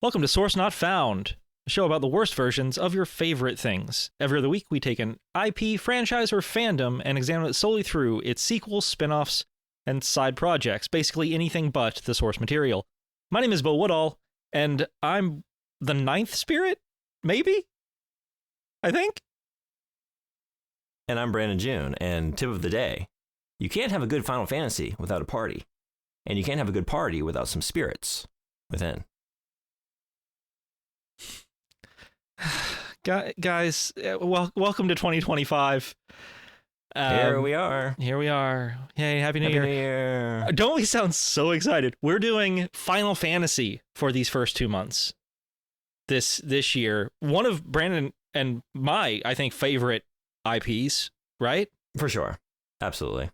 Welcome to Source Not Found, a show about the worst versions of your favorite things. Every other week, we take an IP, franchise, or fandom and examine it solely through its sequels, spin-offs, and side projects, basically anything but the source material. My name is Beau Woodall, and I'm the ninth spirit? Maybe? I think? And I'm Brandon June, and tip of the day, you can't have a good Final Fantasy without a party, and you can't have a good party without some spirits within. Guys, welcome to 2025. Here we are. Here we are. Hey, Happy New Happy Year. New Year. Don't we sound so excited? We're doing Final Fantasy for these first 2 months this year. One of Brandon and my, I think, favorite IPs, right? For sure. Absolutely.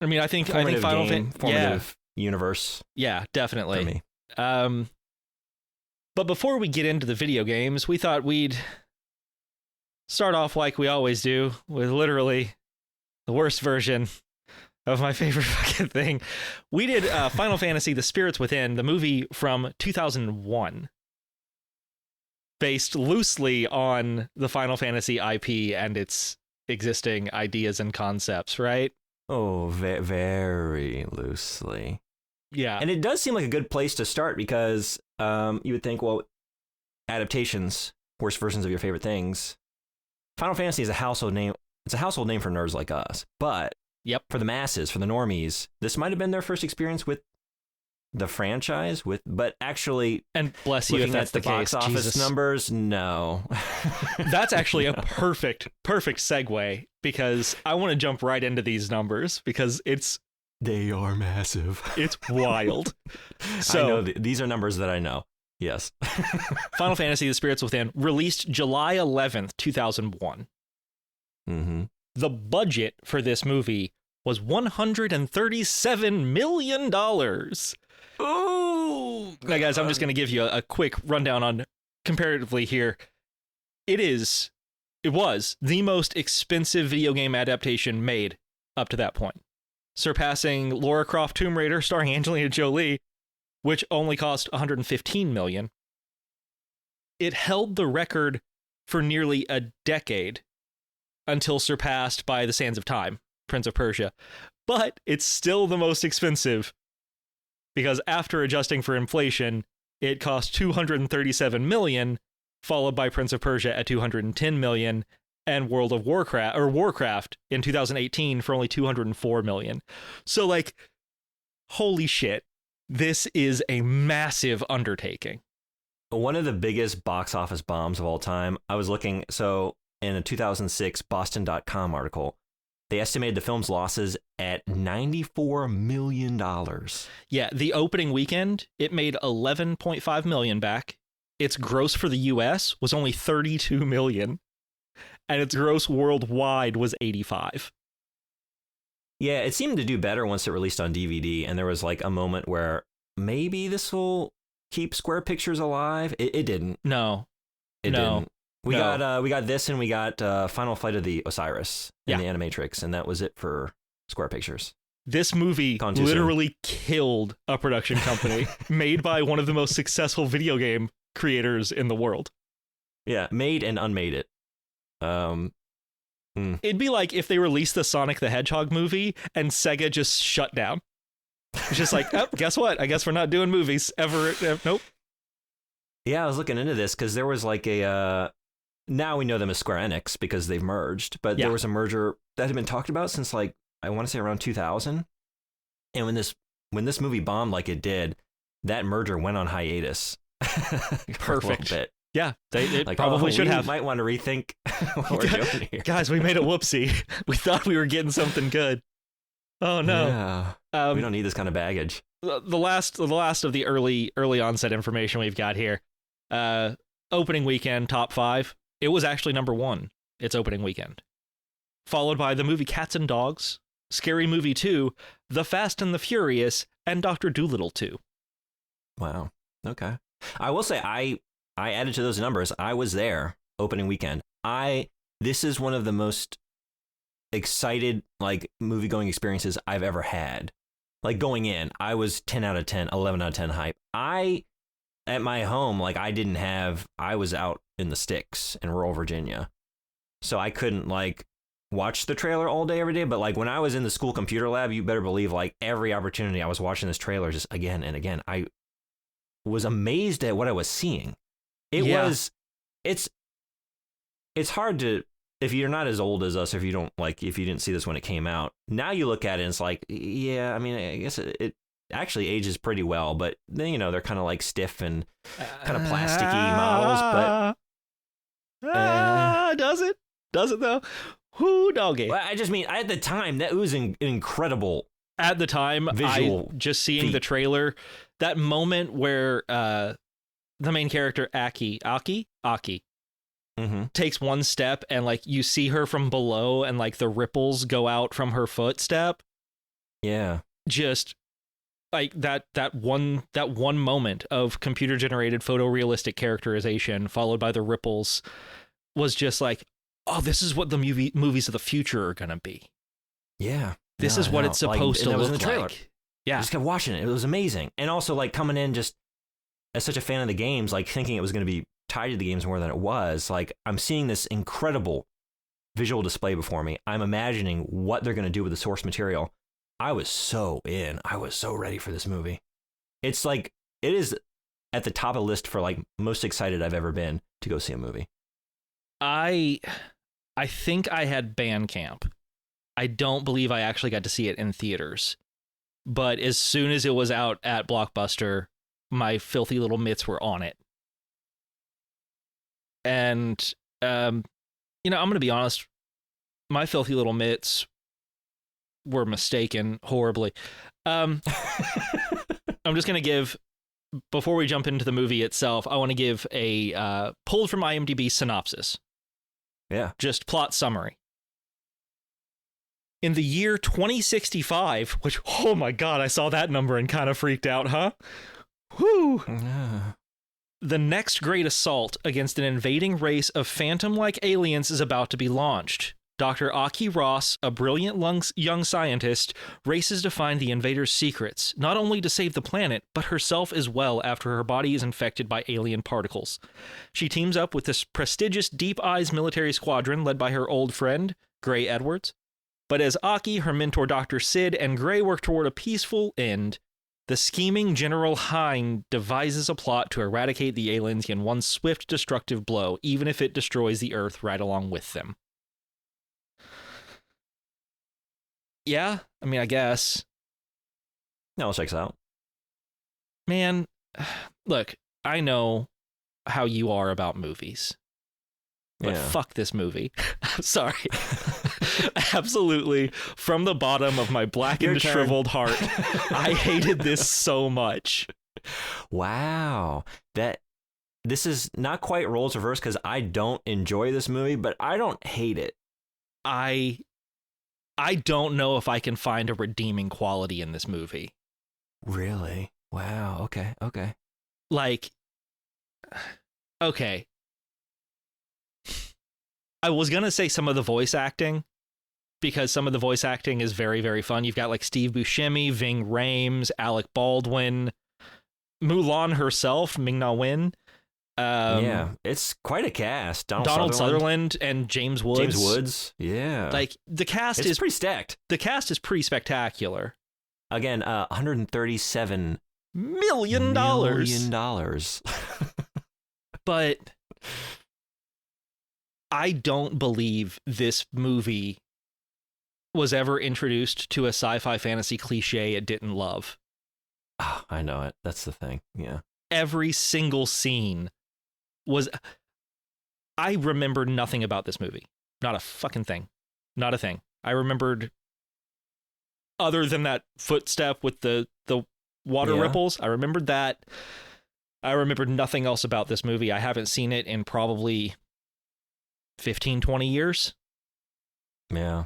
I mean, I think Formative Final game, Fantasy. formative universe. Yeah, definitely. For me. But before we get into the video games, we thought we'd start off like we always do, with literally the worst version of my favorite fucking thing. We did Final Fantasy: The Spirits Within, the movie from 2001, based loosely on the Final Fantasy IP and its existing ideas and concepts, right? Oh, very loosely. Yeah. And it does seem like a good place to start because you would think, well, adaptations, worst versions of your favorite things. Final Fantasy is a household name. It's a household name for nerds like us. But for the masses, for the normies, this might have been their first experience with the franchise. But actually, and bless you if that's the box case. office Jesus. numbers, no. That's actually a perfect segue because I want to jump right into these numbers because they are massive. It's wild. So I know these are numbers that I know. Yes. Final Fantasy: The Spirits Within, released July 11th, 2001. Mm-hmm. The budget for this movie was $137 million. Ooh! Now, guys, I'm just going to give you a quick rundown on comparatively here. It was the most expensive video game adaptation made up to that point, surpassing Lara Croft Tomb Raider starring Angelina Jolie, which only cost $115 million. It held the record for nearly a decade until surpassed by The Sands of Time, Prince of Persia. But it's still the most expensive because after adjusting for inflation, it cost $237 million, followed by Prince of Persia at $210 million, and World of Warcraft in 2018 for only $204 million. So, like, holy shit, this is a massive undertaking. One of the biggest box office bombs of all time. I was looking, so in a 2006 Boston.com article, they estimated the film's losses at $94 million. Yeah, the opening weekend, it made $11.5 million back. Its gross for the US was only $32 million. And its gross worldwide was 85. Yeah, it seemed to do better once it released on DVD, and there was like a moment where maybe this will keep Square Pictures alive. It didn't. No. It didn't. We got this, and we got Final Flight of the Osiris in the Animatrix, and that was it for Square Pictures. This movie literally killed a production company made by one of the most successful video game creators in the world. Yeah, made and unmade it. It'd be like if they released the Sonic the Hedgehog movie and Sega just shut down. It's just like, oh, guess what? I guess we're not doing movies ever. Nope. Yeah, I was looking into this because there was like now we know them as Square Enix because they've merged, but there was a merger that had been talked about since like, I want to say around 2000. And when this movie bombed like it did, that merger went on hiatus. For a little bit. Yeah, they like, probably should have. Might want to rethink what we're doing here. Guys, we made a whoopsie. We thought we were getting something good. Oh no. Yeah. We don't need this kind of baggage. The last of the early onset information we've got here. Opening weekend top 5. It was actually number 1. Its opening weekend. Followed by the movie Cats and Dogs, Scary Movie 2, The Fast and the Furious, and Dr. Dolittle 2. Wow. Okay. I will say I added to those numbers. I was there opening weekend. This is one of the most excited like movie going experiences I've ever had. Like going in, I was 10 out of 10, 11 out of 10 hype. I at my home, like I was out in the sticks in rural Virginia. So I couldn't like watch the trailer all day, every day. But like when I was in the school computer lab, you better believe like every opportunity I was watching this trailer just again and again. I was amazed at what I was seeing. It's hard to, if you're not as old as us, if you didn't see this when it came out, now you look at it and it's like, yeah, I mean, I guess it actually ages pretty well, but then, you know, they're kind of like stiff and kind of plasticky models, but does it though? Whoo, doggy. Well, I just mean, at the time, that was an incredible. At the time, visual just seeing the trailer, that moment where the main character Aki takes one step and like you see her from below and like the ripples go out from her footstep. Yeah. Just like that one moment of computer generated photorealistic characterization followed by the ripples was just like, oh, this is what the movies of the future are gonna be. Yeah. This is what it's supposed to look like. Yeah. I just kept watching it. It was amazing. And also like coming in just as such a fan of the games, like thinking it was going to be tied to the games more than it was. Like I'm seeing this incredible visual display before me. I'm imagining what they're going to do with the source material. I was so in. I was so ready for this movie. It's like, it is at the top of the list for like most excited I've ever been to go see a movie. I think I had Bandcamp. I don't believe I actually got to see it in theaters. But as soon as it was out at Blockbuster, my filthy little mitts were on it. And, I'm going to be honest, my filthy little mitts were mistaken horribly. I'm just going to give, before we jump into the movie itself, I want to give a pulled from IMDb synopsis. Yeah. Just plot summary. In the year 2065, which, oh my God, I saw that number and kind of freaked out, huh? Whew. The next great assault against an invading race of phantom-like aliens is about to be launched. Dr. Aki Ross, a brilliant young scientist, races to find the invaders' secrets, not only to save the planet, but herself as well after her body is infected by alien particles. She teams up with this prestigious Deep Eyes military squadron led by her old friend, Gray Edwards. But as Aki, her mentor Dr. Sid, and Gray work toward a peaceful end, the scheming General Hind devises a plot to eradicate the aliens in one swift, destructive blow, even if it destroys the Earth right along with them. Yeah, I mean, I guess. No, it checks out. Man, look, I know how you are about movies. But fuck this movie. I'm sorry. Absolutely, from the bottom of my blackened, shriveled heart, I hated this so much. Wow. This is not quite roles reverse because I don't enjoy this movie, but I don't hate it. I don't know if I can find a redeeming quality in this movie. Really? Wow. Okay. Like, okay. I was going to say some of the voice acting, because some of the voice acting is very, very fun. You've got like Steve Buscemi, Ving Rhames, Alec Baldwin, Mulan herself, Ming-Na Wen. Yeah, it's quite a cast. Donald Sutherland and James Woods. Yeah. Like the cast is pretty stacked. The cast is pretty spectacular. Again, $137 million. But I don't believe this movie was ever introduced to a sci-fi fantasy cliche it didn't love. Oh, I know it. That's the thing. Yeah. Every single scene was... I remembered nothing about this movie. Not a fucking thing. Not a thing. I remembered, other than that footstep with the water ripples, I remembered that. I remembered nothing else about this movie. I haven't seen it in probably 15, 20 years. Yeah.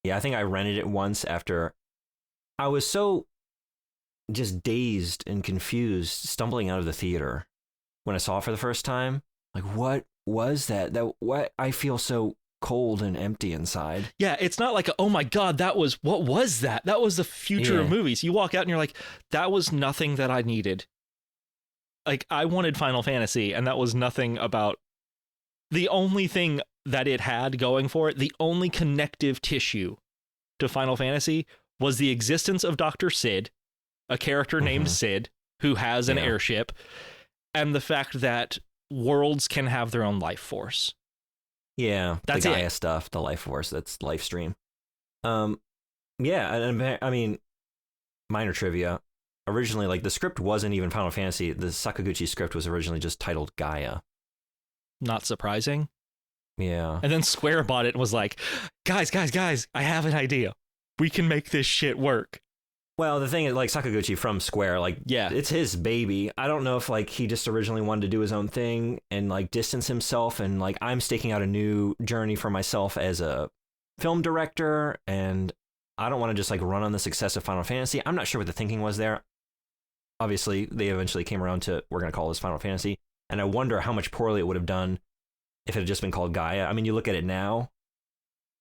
Yeah, I think I rented it once after I was so just dazed and confused stumbling out of the theater when I saw it for the first time. Like, what was that? What? I feel so cold and empty inside. Yeah, it's not like, oh my God, what was that? That was the future of movies. You walk out and you're like, that was nothing that I needed. like I wanted Final Fantasy, and that was nothing about the only thing that it had going for it. The only connective tissue to Final Fantasy was the existence of Dr. Sid, a character named Sid who has an airship, and the fact that worlds can have their own life force. Yeah, that's the Gaia it. stuff, the life force, that's life stream. Yeah, and I mean, minor trivia. Originally, like, the script wasn't even Final Fantasy. The Sakaguchi script was originally just titled Gaia. Not surprising. Yeah. And then Square bought it and was like, guys, I have an idea. We can make this shit work. Well, the thing is, like, Sakaguchi from Square, like, it's his baby. I don't know if, like, he just originally wanted to do his own thing and, like, distance himself. And, like, I'm staking out a new journey for myself as a film director. And I don't want to just, like, run on the success of Final Fantasy. I'm not sure what the thinking was there. Obviously, they eventually came around to, we're going to call this Final Fantasy. And I wonder how much poorly it would have done if it had just been called Gaia. I mean, you look at it now,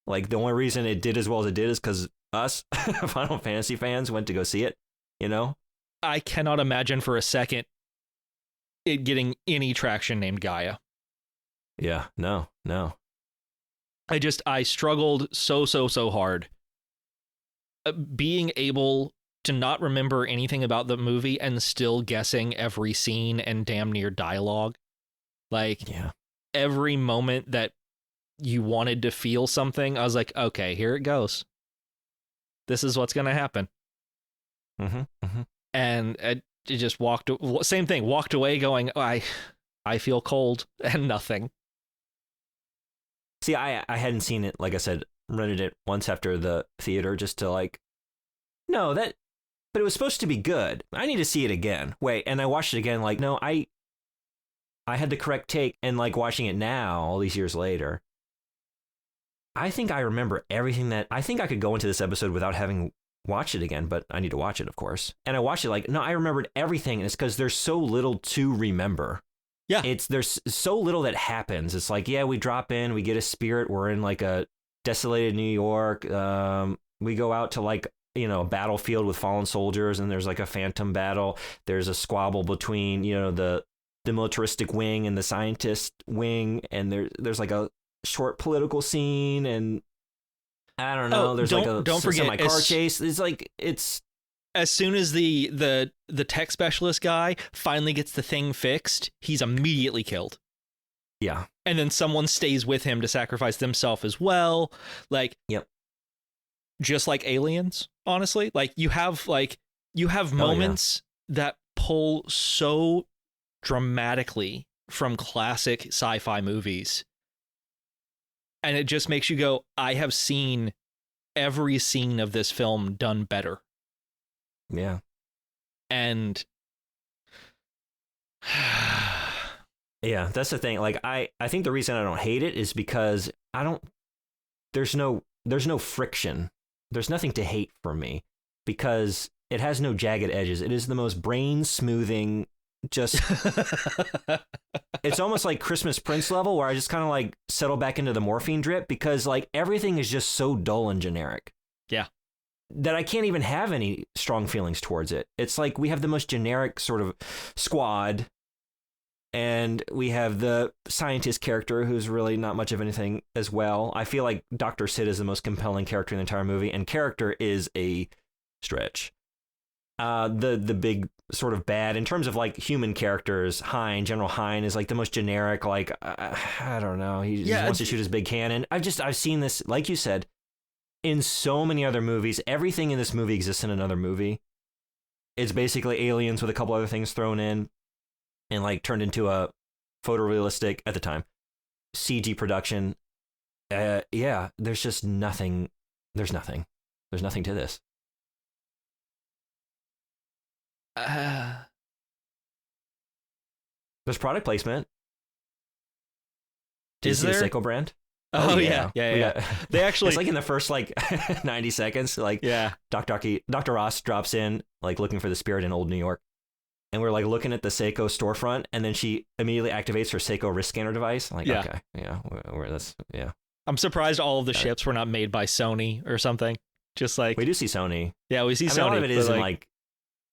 like, the only reason it did as well as it did is because us Final Fantasy fans went to go see it, you know? I cannot imagine for a second it getting any traction named Gaia. Yeah, no. I struggled so hard being able to not remember anything about the movie and still guessing every scene and damn near dialogue. Like, every moment that you wanted to feel something, I was like, okay, here it goes. This is what's going to happen. And it just walked away going, I feel cold and nothing. See, I hadn't seen it, like I said, rented it once after the theater just to, like, but it was supposed to be good. I need to see it again. Wait, and I watched it again, like, no, I had the correct take, and, like, watching it now, all these years later, I think I remember everything I think I could go into this episode without having watched it again, but I need to watch it, of course. And I watched it like, no, I remembered everything. And it's because there's so little to remember. Yeah. There's so little that happens. It's like, yeah, we drop in, we get a spirit. We're in like a desolated New York. We go out to like, a battlefield with fallen soldiers, and there's like a phantom battle. There's a squabble between, the militaristic wing and the scientist wing. And there's like a short political scene, and I don't know. There's like a semi-car chase. It's like, it's as soon as the tech specialist guy finally gets the thing fixed, he's immediately killed. Yeah, and then someone stays with him to sacrifice themselves as well. Like, just like Aliens, honestly. Like, you have moments that pull so dramatically from classic sci-fi movies. And it just makes you go, I have seen every scene of this film done better. Yeah. And yeah, that's the thing. Like, I think the reason I don't hate it is because there's no friction. There's nothing to hate for me because it has no jagged edges. It is the most brain smoothing, just it's almost like Christmas Prince level where I just kind of like settle back into the morphine drip because like everything is just so dull and generic. Yeah. That I can't even have any strong feelings towards it. It's like we have the most generic sort of squad, and we have the scientist character who's really not much of anything as well. I feel like Dr. Sid is the most compelling character in the entire movie, and character is a stretch. The big sort of bad in terms of like human characters, General Hein is like the most generic, like I don't know, he just wants to shoot his big cannon. I've seen this, like you said, in so many other movies. Everything in this movie exists in another movie. It's basically Aliens with a couple other things thrown in and like turned into a photorealistic, at the time, CG production. There's just nothing. There's nothing to this. There's product placement. Is there the Seiko brand? Oh yeah. They actually, it's like in the first like 90 seconds, like Dr. Ross drops in like looking for the spirit in old New York, and we're like looking at the Seiko storefront, and then she immediately activates her Seiko wrist scanner device. I'm like, okay, I'm surprised all of the ships were not made by Sony or something. Just like, we do see Sony. Yeah, we see Sony. A lot of it is like,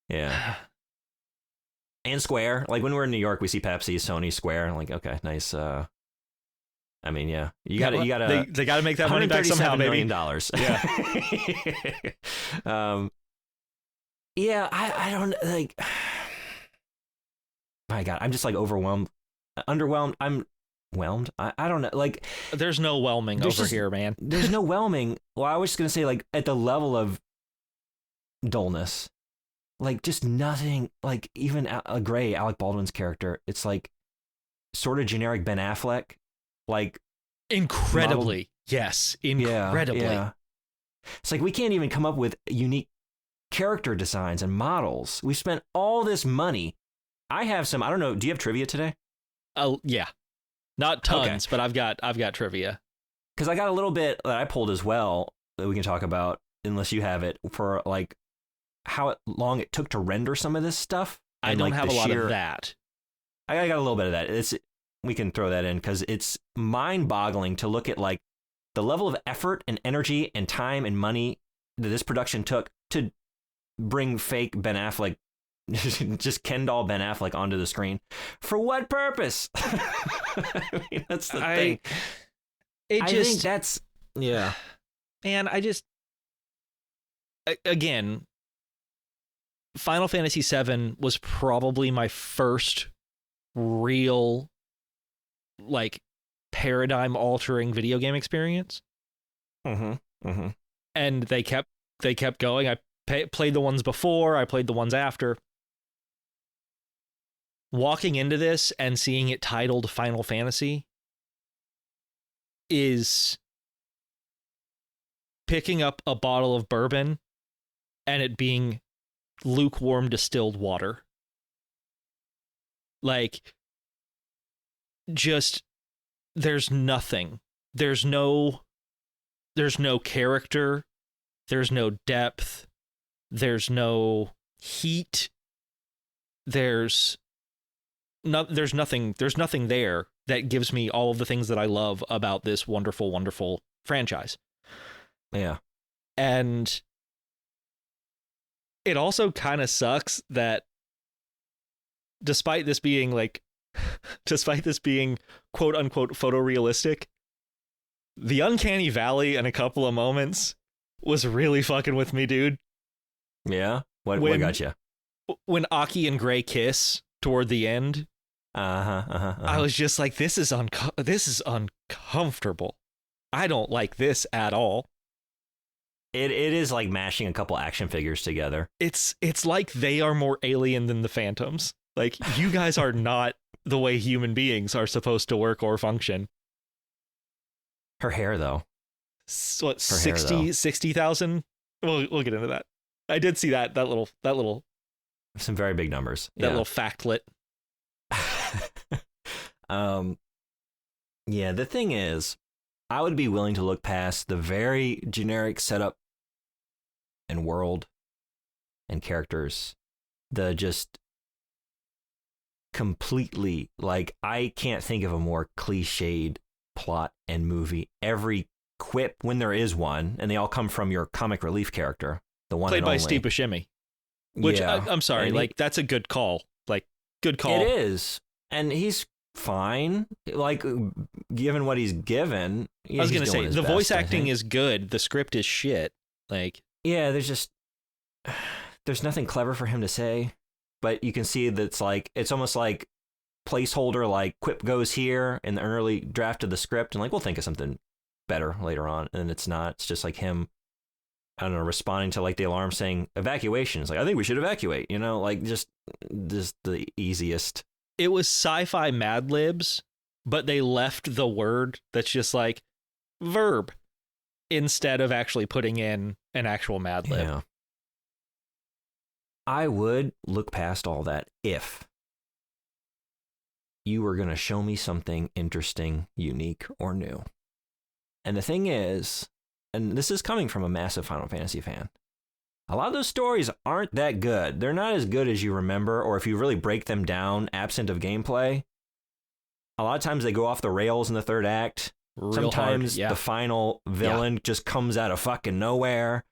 yeah. And Square. Like when we're in New York, we see Pepsi, Sony, Square. I'm like, okay, nice. I mean, yeah, you got to. They got to make that money back somehow, baby. $137 million. Yeah. Yeah, I don't like. My God, I'm just like overwhelmed, underwhelmed. I'm whelmed. I don't know. Like, there's no whelming over here, man. There's no whelming. Well, I was just gonna say, like, at the level of dullness, like just nothing. Like even a Gray, Alec Baldwin's character, it's like sort of generic Ben Affleck, like incredibly. Yes, incredibly. Yeah. It's like we can't even come up with unique character designs and models. We spent all this money. I have some. I don't know. Do you have trivia today? Oh yeah, not tons, but I've got trivia. Because I got a little bit that I pulled as well that we can talk about, unless you have it, for like how long it took to render some of this stuff. I don't have a lot of that. I got a little bit of that. We can throw that in because it's mind-boggling to look at like the level of effort and energy and time and money that this production took to bring fake Ben Affleck, just Ken doll Ben Affleck onto the screen. For what purpose? I mean, that's the thing. I think that's, yeah. Man, again, Final Fantasy VII was probably my first real, like, paradigm-altering video game experience. And they kept going. I played the ones before, I played the ones after. Walking into this and seeing it titled Final Fantasy is picking up a bottle of bourbon and it being lukewarm distilled water. Like, just, there's nothing. There's no character. There's no depth. There's no heat. There's nothing there that gives me all of the things that I love about this wonderful, wonderful franchise. Yeah. And it also kind of sucks that despite this being quote unquote photorealistic, the uncanny valley in a couple of moments was really fucking with me, dude. Yeah? What got you? When Aki and Gray kiss toward the end, I was just like, this is uncomfortable. I don't like this at all. It is like mashing a couple action figures together. It's like they are more alien than the Phantoms. Like, you guys are not the way human beings are supposed to work or function. Her hair, though. What, 60,000? We'll get into that. I did see that little some very big numbers. That little factlet. Yeah, the thing is, I would be willing to look past the very generic setup and world and characters. The just completely, like, I can't think of a more cliched plot and movie. Every quip, when there is one, and they all come from your comic relief character, the one played by only. Steve Buscemi. Which, yeah. I'm sorry, like, that's a good call. Like, good call. It is. And he's fine, like, given what he's given. Yeah, I was going to say, the voice acting is good. The script is shit. Like, yeah, there's nothing clever for him to say, but you can see that it's almost like placeholder, like quip goes here in the early draft of the script, and like, we'll think of something better later on. And it's not. It's just like him, I don't know, responding to like the alarm saying evacuation. It's like, I think we should evacuate, like just the easiest. It was sci-fi Mad Libs, but they left the word that's just like verb instead of actually putting in an actual Mad Lib. Yeah. I would look past all that if you were going to show me something interesting, unique, or new. And the thing is, and this is coming from a massive Final Fantasy fan, a lot of those stories aren't that good. They're not as good as you remember, or if you really break them down absent of gameplay. A lot of times they go off the rails in the third act. Sometimes the final villain just comes out of fucking nowhere.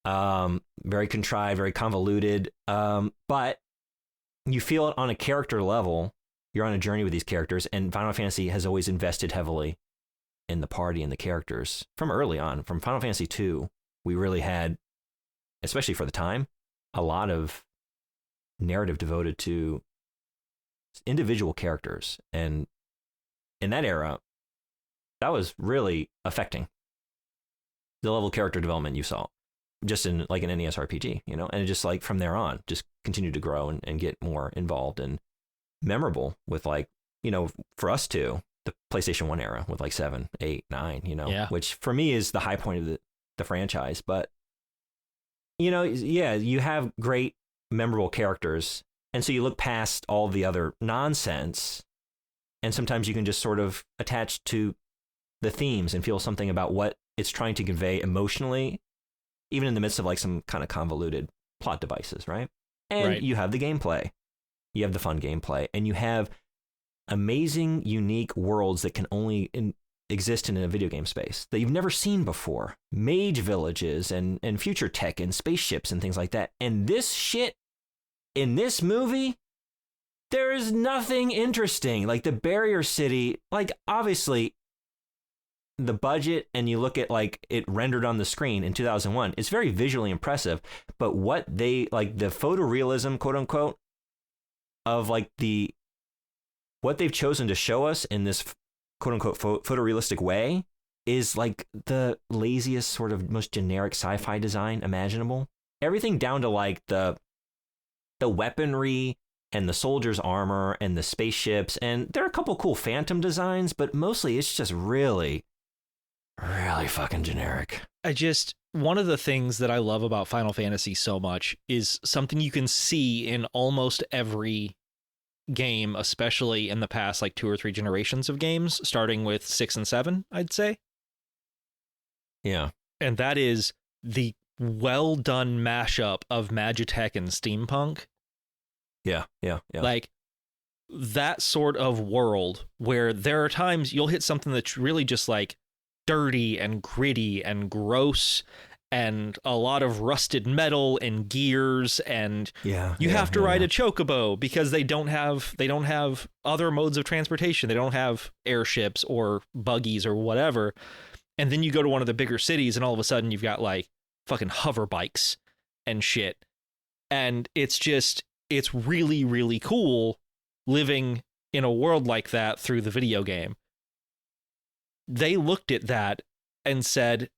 Very contrived, very convoluted. But you feel it on a character level. You're on a journey with these characters, and Final Fantasy has always invested heavily in the party and the characters from early on. From Final Fantasy 2, we really had, especially for the time, a lot of narrative devoted to individual characters. And in that era, that was really affecting the level of character development you saw just in like an NES RPG, you know, and just like from there on, just continued to grow and get more involved and memorable with, like, you know, for us too, the PlayStation 1 era with like 7, 8, 9, you know, which for me is the high point of the franchise. But, you know, yeah, you have great memorable characters. And so you look past all the other nonsense, and sometimes you can just sort of attach to the themes and feel something about what it's trying to convey emotionally, even in the midst of like some kind of convoluted plot devices, right? And you have the gameplay. You have the fun gameplay, and you have amazing, unique worlds that can only exist in a video game space that you've never seen before. Mage villages and future tech and spaceships and things like that. And this shit in this movie, there is nothing interesting. Like the Barrier City, like obviously the budget, and you look at like it rendered on the screen in 2001, it's very visually impressive. But what they like, the photorealism, quote unquote, of like what they've chosen to show us in this quote unquote photorealistic way is like the laziest sort of most generic sci-fi design imaginable. Everything down to like the weaponry and the soldiers' armor and the spaceships, and there are a couple cool Phantom designs, but mostly it's just really, really fucking generic. One of the things that I love about Final Fantasy so much is something you can see in almost every game, especially in the past like 2 or 3 generations of games, starting with 6 and 7, I'd say. Yeah. And that is the well done mashup of Magitech and steampunk. Yeah. Like that sort of world where there are times you'll hit something that's really just like dirty and gritty and gross and a lot of rusted metal and gears, and you have to ride a chocobo because they don't have other modes of transportation. They don't have airships or buggies or whatever. And then you go to one of the bigger cities and all of a sudden you've got like fucking hover bikes and shit. And it's really, really cool living in a world like that through the video game. They looked at that and said,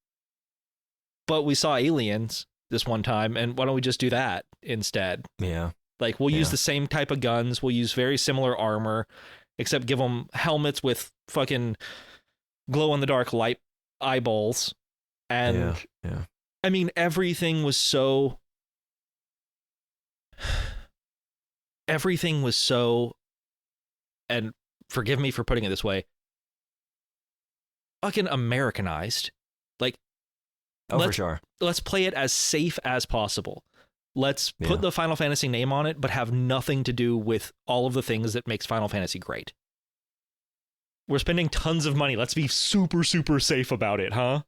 but we saw aliens this one time, and why don't we just do that instead? Yeah. Like, we'll use the same type of guns. We'll use very similar armor, except give them helmets with fucking glow-in-the-dark light eyeballs. And, I mean, everything was so, and forgive me for putting it this way, fucking Americanized. Like, for sure. Let's play it as safe as possible. Let's put the Final Fantasy name on it, but have nothing to do with all of the things that makes Final Fantasy great. We're spending tons of money. Let's be super, super safe about it, huh?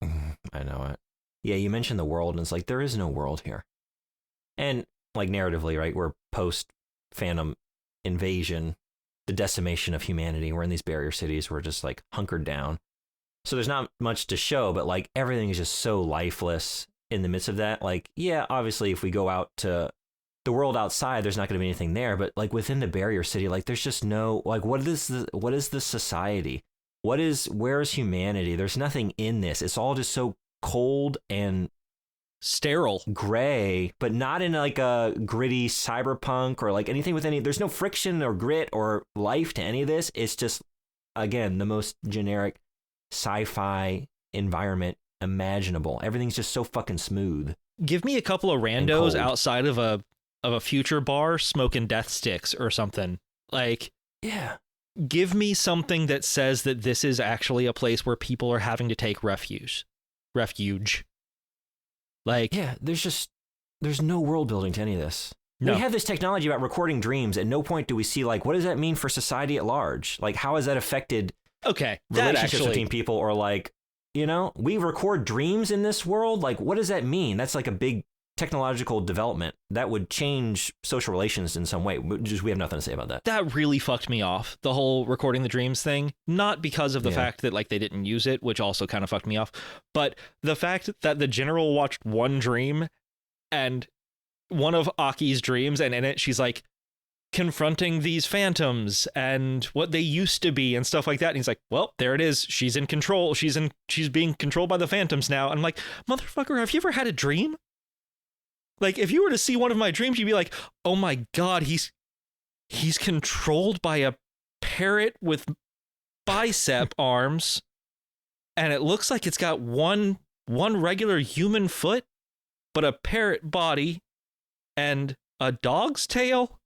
I know it. Yeah, you mentioned the world, and it's like, there is no world here. And like narratively, right, we're post-Phantom invasion, the decimation of humanity. We're in these barrier cities. We're just like hunkered down. So there's not much to show, but like everything is just so lifeless in the midst of that. Like, yeah, obviously if we go out to the world outside, there's not going to be anything there, but like within the barrier city, like there's just no, like, what is the society? Where's humanity? There's nothing in this. It's all just so cold and sterile, gray, but not in like a gritty cyberpunk or like anything with there's no friction or grit or life to any of this. It's just, again, the most generic sci-fi environment imaginable. Everything's just so fucking smooth. Give me a couple of randos outside of a future bar smoking death sticks or something. Like, yeah. Give me something that says that this is actually a place where people are having to take refuge. Like, yeah, there's no world building to any of this. No. We have this technology about recording dreams. At no point do we see like, what does that mean for society at large? Like, how has that affected relationships between people? Or like, you know, we record dreams in this world. Like, what does that mean? That's like a big technological development that would change social relations in some way. We have nothing to say about that. That really fucked me off, the whole recording the dreams thing. Not because of the fact that like they didn't use it, which also kind of fucked me off, but the fact that the general watched one dream and one of Aki's dreams, and in it she's like confronting these phantoms and what they used to be and stuff like that. And he's like, well, there it is. She's in control. She's being controlled by the phantoms now. And I'm like, motherfucker, have you ever had a dream? Like, if you were to see one of my dreams, you'd be like, oh my God, he's controlled by a parrot with bicep arms. And it looks like it's got one regular human foot, but a parrot body and a dog's tail.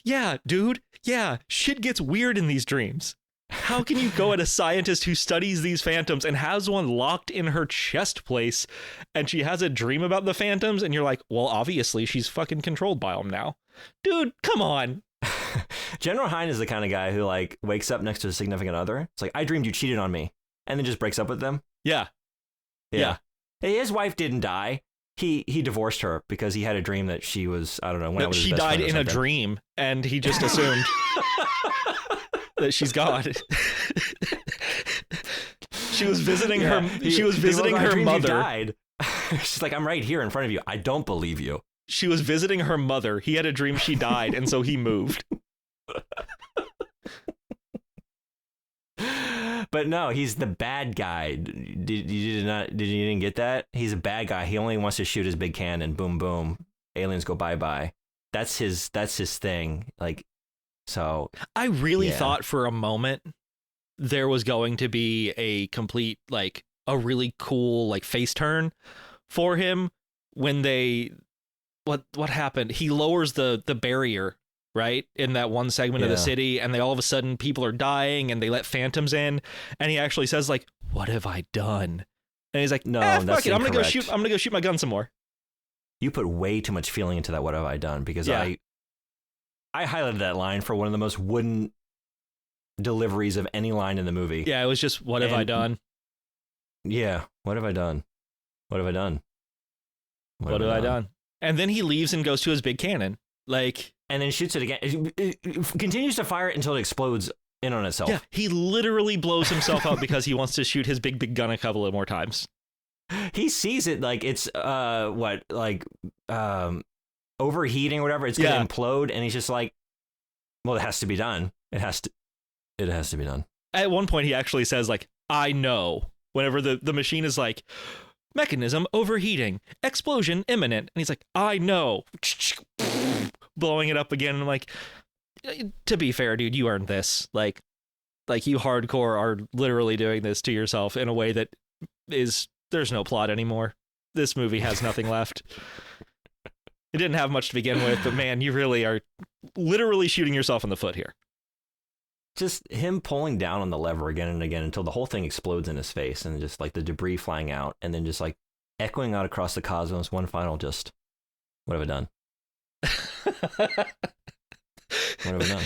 Yeah, dude. Yeah, shit gets weird in these dreams. How can you go at a scientist who studies these phantoms and has one locked in her chest place, and she has a dream about the phantoms, and you're like, well, obviously she's fucking controlled by them now. Dude, come on. General Hein is the kind of guy who like wakes up next to a significant other. It's like, I dreamed you cheated on me, and then just breaks up with them. Yeah. His wife didn't die. He divorced her because he had a dream that she was, I don't know, when she died in a dream, and he just assumed that she's gone. She was visiting her. She was visiting her mother. Died. She's like, I'm right here in front of you. I don't believe you. She was visiting her mother. He had a dream she died, and so he moved. But no, he's the bad guy. Did you didn't get that? He's a bad guy. He only wants to shoot his big cannon. Boom, boom. Aliens go bye-bye. That's his thing. Like, so. I really thought for a moment there was going to be a complete, like, a really cool, like, face turn for him when they, what happened? He lowers the barrier, right, in that one segment of the city, and they all of a sudden people are dying and they let phantoms in, and he actually says like, what have I done? And he's like, no, fuck it, I'm gonna go shoot my gun some more. You put way too much feeling into that what have I done, because I highlighted that line for one of the most wooden deliveries of any line in the movie. Yeah, it was just what have I done? Yeah, what have I done? What have I done? What have I done? And then he leaves and goes to his big cannon. Like, and then shoots it again. It continues to fire it until it explodes in on itself. Yeah, he literally blows himself up because he wants to shoot his big gun a couple of more times. He sees it like it's overheating or whatever. It's gonna implode, and he's just like, well, it has to be done. It has to be done. At one point, he actually says like, I know. Whenever the machine is like, mechanism overheating, explosion imminent, and he's like, I know. Blowing it up again, and I'm like, to be fair, dude, you earned this. Like you hardcore are literally doing this to yourself in a way that is, there's no plot anymore. This movie has nothing left. It didn't have much to begin with, but man, you really are literally shooting yourself in the foot here. Just him pulling down on the lever again and again until the whole thing explodes in his face, and just like the debris flying out, and then just like echoing out across the cosmos, one final just, what have I done? What have I done?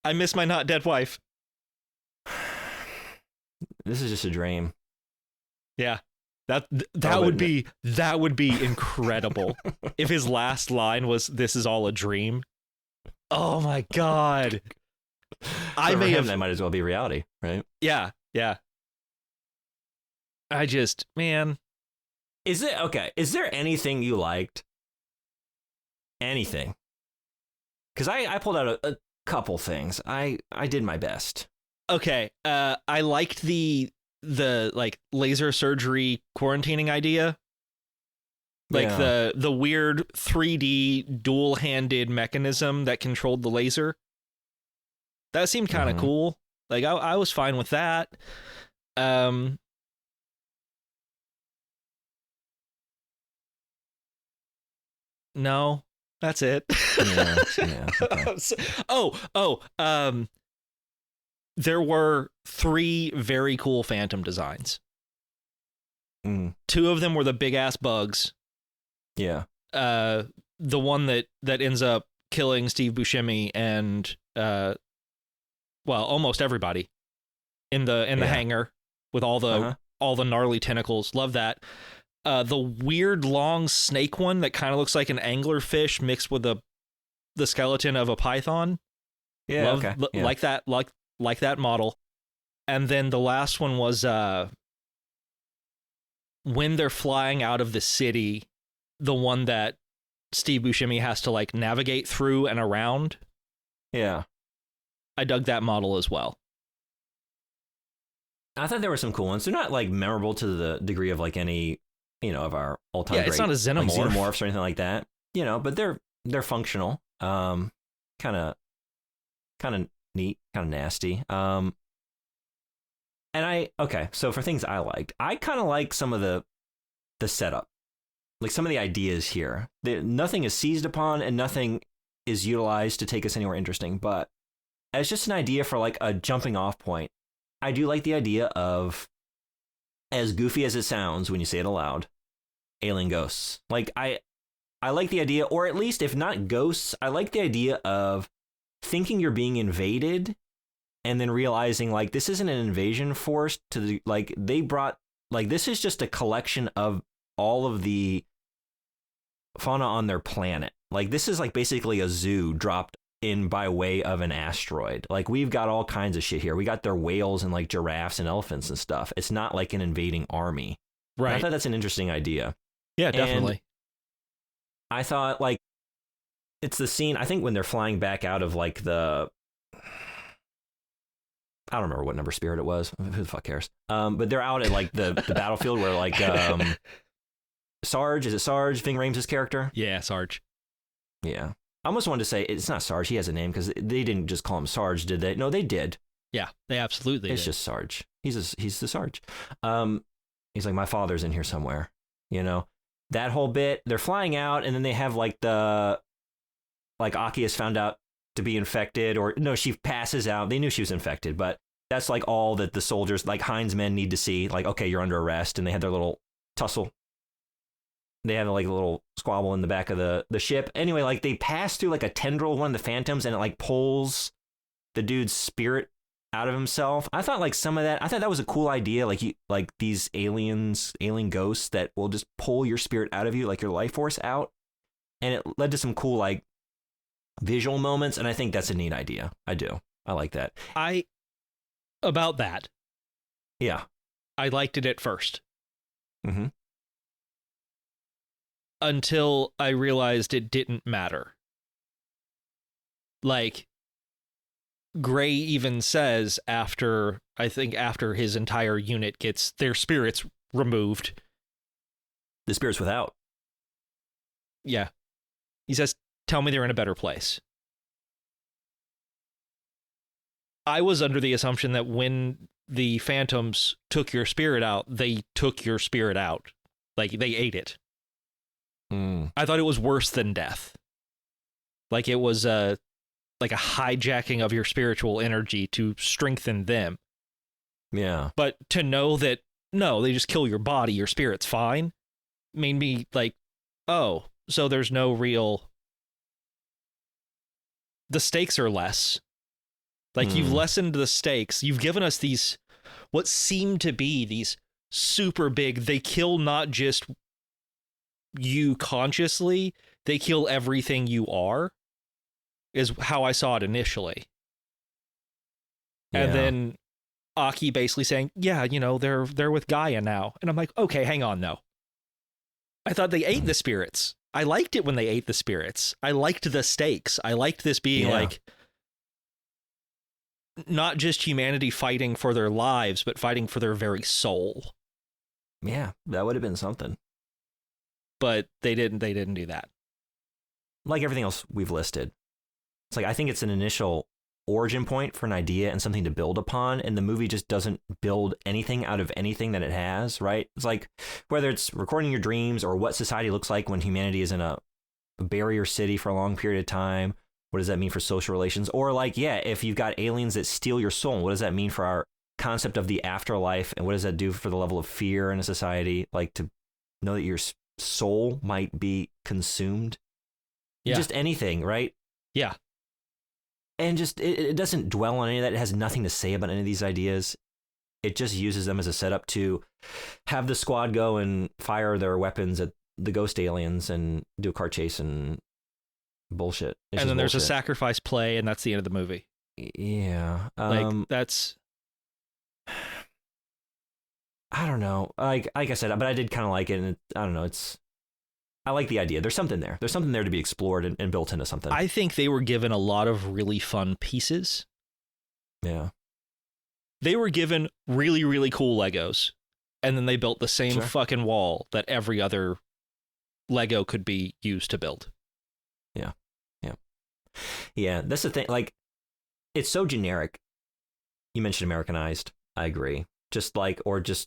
I miss my not dead wife. This is just a dream. Yeah. That would be incredible if his last line was, "This is all a dream." Oh my God. That might as well be reality, right? Yeah. Man. Is there anything you liked? Anything? Because I pulled out a couple things. I did my best. Okay. I liked the like laser surgery quarantining idea. Like the weird 3D dual-handed mechanism that controlled the laser. That seemed kind of cool. Like I was fine with that. No, that's it. Okay. There were 3 very cool Phantom designs. Two of them were the big ass bugs. Yeah. The one that ends up killing Steve Buscemi and almost everybody in the hangar with all the gnarly tentacles. Love that. The weird long snake one that kind of looks like an anglerfish mixed with the skeleton of a python. Yeah, okay. Yeah. Like that model. And then the last one was when they're flying out of the city, the one that Steve Buscemi has to like navigate through and around. Yeah. I dug that model as well. I thought there were some cool ones. They're not like memorable to the degree of like any, of our all-time Yeah, it's not a xenomorph. Like xenomorphs or anything like that. But they're functional. Kind of neat, kind of nasty. So for things I liked, I kind of like some of the setup, like some of the ideas here. Nothing is seized upon and nothing is utilized to take us anywhere interesting, but as just an idea for like a jumping off point, I do like the idea of, as goofy as it sounds when you say it aloud, alien ghosts. Like I like the idea, or at least if not ghosts, I like the idea of thinking you're being invaded and then realizing like this isn't an invasion force this is just a collection of all of the fauna on their planet. Like this is like basically a zoo dropped in by way of an asteroid. Like we've got all kinds of shit here. We got their whales and like giraffes and elephants and stuff. It's not like an invading army. Right. And I thought that's an interesting idea. Yeah, definitely. And I thought like it's the scene, I think when they're flying back out of like I don't remember what number spirit it was. Who the fuck cares? But they're out at like the battlefield where like Sarge, is it Sarge? Ving Rhames' character? Yeah, Sarge. Yeah. I almost wanted to say it's not Sarge. He has a name because they didn't just call him Sarge, did they? No, they did. Yeah, they absolutely It's did. just Sarge. He's the Sarge. He's like, my father's in here somewhere. That whole bit, they're flying out and then they have like Aki has found out to be infected, or no, she passes out. They knew she was infected, but that's like all that the soldiers, like Heinz men, need to see. Like, okay, you're under arrest, and they had their little tussle. They had like a little squabble in the back of the ship. Anyway, like they pass through like a tendril, one of the phantoms, and it like pulls the dude's spirit out of himself. I thought like some of that. I thought that was a cool idea. Like these alien ghosts that will just pull your spirit out of you, like your life force out, and it led to some cool like visual moments, and I think that's a neat idea. I do. I like that. About that. Yeah. I liked it at first. Mm-hmm. Until I realized it didn't matter. Like, Gray even says after his entire unit gets their spirits removed. The spirits without. Yeah. He says, tell me they're in a better place. I was under the assumption that when the phantoms took your spirit out, they took your spirit out. Like, they ate it. I thought it was worse than death. Like, it was like a hijacking of your spiritual energy to strengthen them. Yeah. But to know that, no, they just kill your body, your spirit's fine, made me like, oh, so there's no real... The stakes are less. Like, you've lessened the stakes. You've given us these, what seem to be these super big, they kill not just you consciously, they kill everything you are, is how I saw it initially. Yeah. And then Aki basically saying, yeah, they're with Gaia now. And I'm like, okay, hang on, though. I thought they ate the spirits. I liked it when they ate the spirits. I liked the stakes. I liked this being like not just humanity fighting for their lives, but fighting for their very soul. Yeah, that would have been something. But they didn't do that. Like everything else we've listed. It's like, I think it's an initial origin point for an idea and something to build upon, and the movie just doesn't build anything out of anything that it has, right? It's like, whether it's recording your dreams or what society looks like when humanity is in a barrier city for a long period of time, what does that mean for social relations? Or like, yeah, if you've got aliens that steal your soul, what does that mean for our concept of the afterlife, and what does that do for the level of fear in a society? Like, to know that your soul might be consumed. Yeah. Just anything, right? Yeah. And just, it doesn't dwell on any of that. It has nothing to say about any of these ideas. it just uses them as a setup to have the squad go and fire their weapons at the ghost aliens and do a car chase and bullshit. And then there's a sacrifice play, and that's the end of the movie. Yeah. That's... I don't know. Like I said, but I did kind of like it, and I don't know. I like the idea. There's something there. There's something there to be explored and built into something. I think they were given a lot of really fun pieces. Yeah. They were given really, really cool Legos, and then they built the same fucking wall that every other Lego could be used to build. Yeah. Yeah. Yeah. That's the thing. Like, it's so generic. You mentioned Americanized. I agree. Just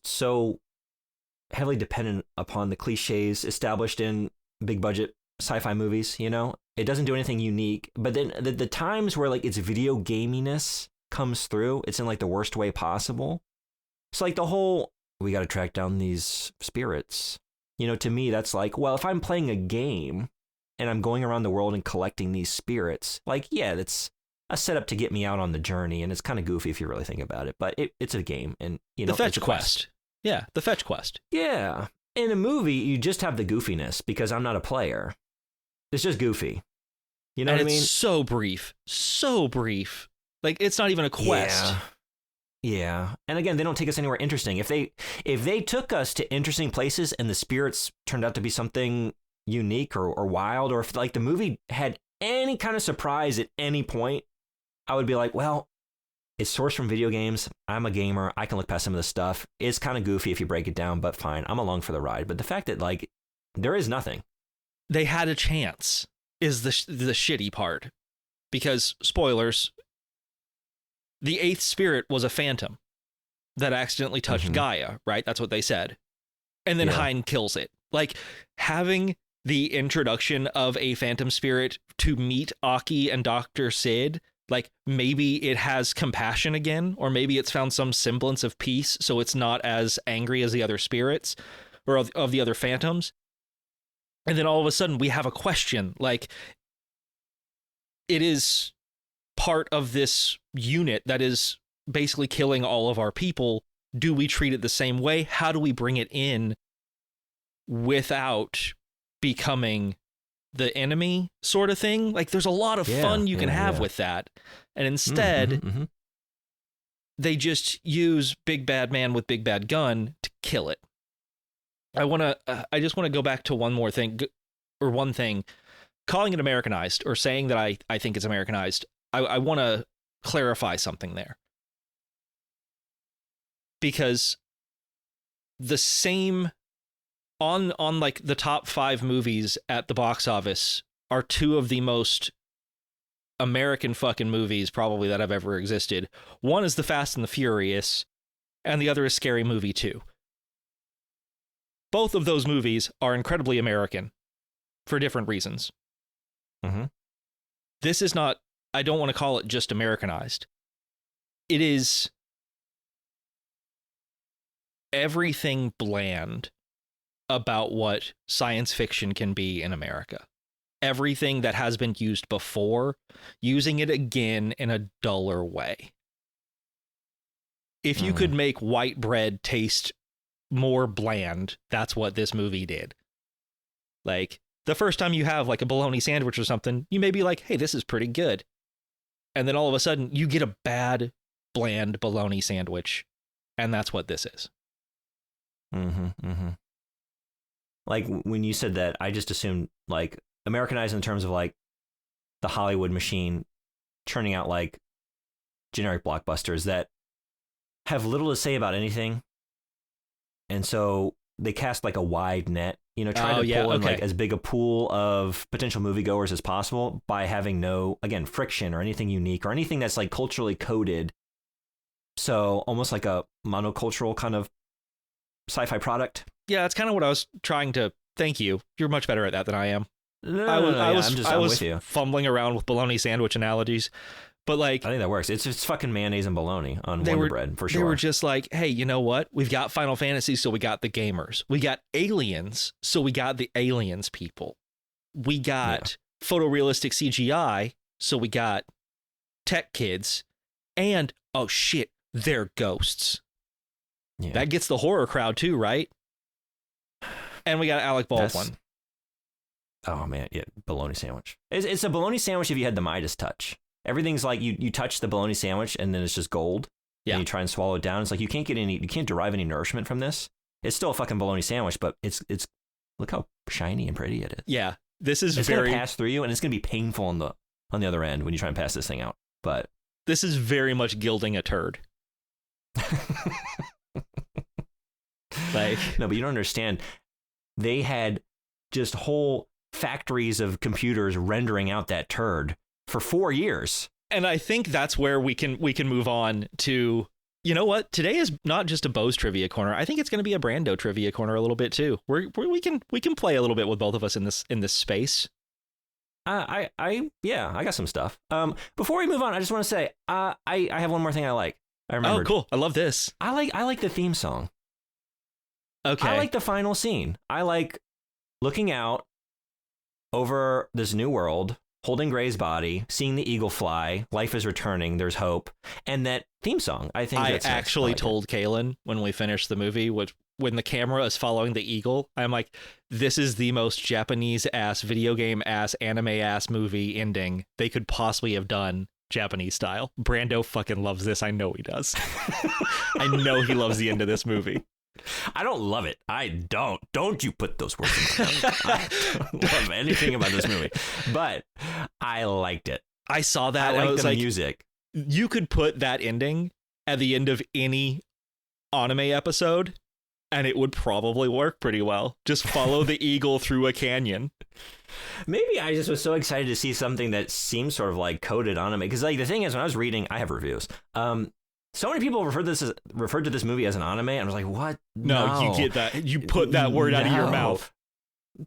so heavily dependent upon the cliches established in big budget sci-fi movies, you know? It doesn't do anything unique. But then the times where like its video gaminess comes through, it's in like the worst way possible. It's like the whole, we got to track down these spirits. You know, to me, that's like, well, if I'm playing a game and I'm going around the world and collecting these spirits, like, yeah, that's a setup to get me out on the journey, and it's kind of goofy if you really think about it, but it's a game, and you know, the fetch quest. Yeah, the fetch quest. Yeah, in a movie, you just have the goofiness because I'm not a player. It's just goofy. You know what I mean? It's so brief. Like, it's not even a quest. Yeah. And again, they don't take us anywhere interesting. If they took us to interesting places and the spirits turned out to be something unique or wild, or if like the movie had any kind of surprise at any point, I would be like, well, it's sourced from video games. I'm a gamer. I can look past some of the stuff. It's kind of goofy if you break it down, but fine. I'm along for the ride. But the fact that like there is nothing. They had a chance is the shitty part. Because, spoilers, the eighth spirit was a phantom that accidentally touched Gaia, right? That's what they said. And then Hein kills it. Like, having the introduction of a phantom spirit to meet Aki and Dr. Sid, like, maybe it has compassion again, or maybe it's found some semblance of peace, so it's not as angry as the other spirits, or of the other phantoms. And then all of a sudden we have a question, like, it is part of this unit that is basically killing all of our people. Do we treat it the same way? How do we bring it in without becoming the enemy, sort of thing? Like, there's a lot of fun you can have with that. And instead, they just use big bad man with big bad gun to kill it. I just want to go back to one thing. Calling it Americanized, or saying that I think it's Americanized, I want to clarify something there. Because the same, on like the top 5 movies at the box office are 2 of the most American fucking movies probably that have ever existed. One is The Fast and the Furious, and the other is Scary Movie 2. Both of those movies are incredibly American for different reasons. This is not, I don't want to call it just Americanized. It is everything bland about what science fiction can be in America. Everything that has been used before, using it again in a duller way. If you could make white bread taste more bland, that's what this movie did. Like, the first time you have like a bologna sandwich or something, you may be like, hey, this is pretty good. And then all of a sudden you get a bad, bland bologna sandwich. And that's what this is. Like, when you said that, I just assumed like Americanized in terms of like the Hollywood machine churning out like generic blockbusters that have little to say about anything. And so they cast like a wide net, you know, trying to pull in like as big a pool of potential moviegoers as possible by having no, again, friction or anything unique or anything that's like culturally coded. So almost like a monocultural kind of sci-fi product. Yeah, that's kind of what I was trying to. Thank you. You're much better at that than I am. I was fumbling around with bologna sandwich analogies. But like, I think that works. It's fucking mayonnaise and bologna on Wonder Bread for sure. They were just like, hey, you know what? We've got Final Fantasy, so we got the gamers. We got aliens, so we got the aliens people. We got photorealistic CGI, so we got tech kids. And, oh shit, they're ghosts. Yeah. That gets the horror crowd too, right? And we got Alec Baldwin. Oh man, yeah, bologna sandwich. It's a bologna sandwich if you had the Midas touch. Everything's like you touch the bologna sandwich and then it's just gold. Yeah. And you try and swallow it down. It's like you can't derive any nourishment from this. It's still a fucking bologna sandwich, but it's look how shiny and pretty it is. Yeah. This is it's gonna pass through you and it's gonna be painful on the other end when you try and pass this thing out. But this is very much gilding a turd. Like, no, but you don't understand. They had just whole factories of computers rendering out that turd for 4 years. And I think that's where we can move on to, you know what? Today is not just a Beau's trivia corner. I think it's going to be a Brando trivia corner a little bit too. We can play a little bit with both of us in this space. I got some stuff. Before we move on, I just want to say I have one more thing I like. I remember. Oh, cool! I love this. I like the theme song. Okay. I like the final scene. I like looking out over this new world, holding Gray's body, seeing the eagle fly. Life is returning. There's hope, and that theme song. I think I that's actually like told Kaylin when we finished the movie, when the camera is following the eagle, I'm like, this is the most Japanese ass video game ass anime ass movie ending they could possibly have done. Japanese style. Brando fucking loves this. I know he does. I know he loves the end of this movie. I don't love it. I don't. Don't you put those words in my mouth. I don't love anything about this movie, but I liked it. I saw that. I liked the music. You could put that ending at the end of any anime episode, and it would probably work pretty well. Just follow the eagle through a canyon. Maybe I just was so excited to see something that seems sort of like coded anime. Because like the thing is, when I was reading, I have reviews. So many people referred to this movie as an anime, and I was like, "What? No, you get that. You put that word out of your mouth."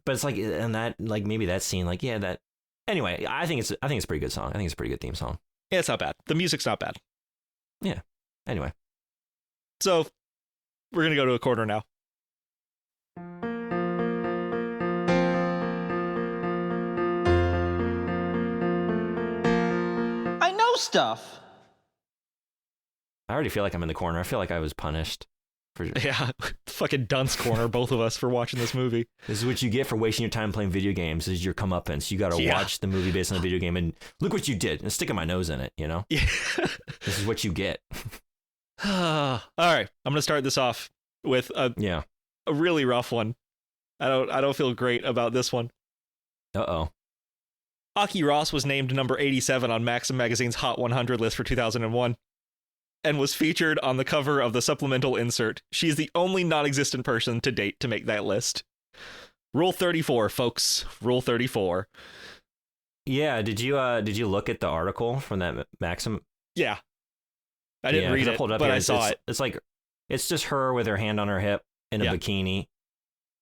But it's like, and that like maybe that scene, like yeah, that. Anyway, I think it's a pretty good song. I think it's a pretty good theme song. Yeah, it's not bad. The music's not bad. Yeah. Anyway, so we're gonna go to a corner now. I know stuff. I already feel like I'm in the corner. I feel like I was punished. Yeah, fucking dunce corner, both of us, for watching this movie. This is what you get for wasting your time playing video games. This is your comeuppance. You got to watch the movie based on the video game, and look what you did, and sticking my nose in it. You know, yeah. This is what you get. All right, I'm gonna start this off with a really rough one. I don't feel great about this one. Uh-oh. Aki Ross was named number 87 on Maxim Magazine's Hot 100 list for 2001. And was featured on the cover of the supplemental insert. She is the only non-existent person to date to make that list. Rule 34, folks. Rule 34. Yeah, did you look at the article from that Maxim? Yeah. I didn't read it, but I saw it. It's like, it's just her with her hand on her hip in a bikini.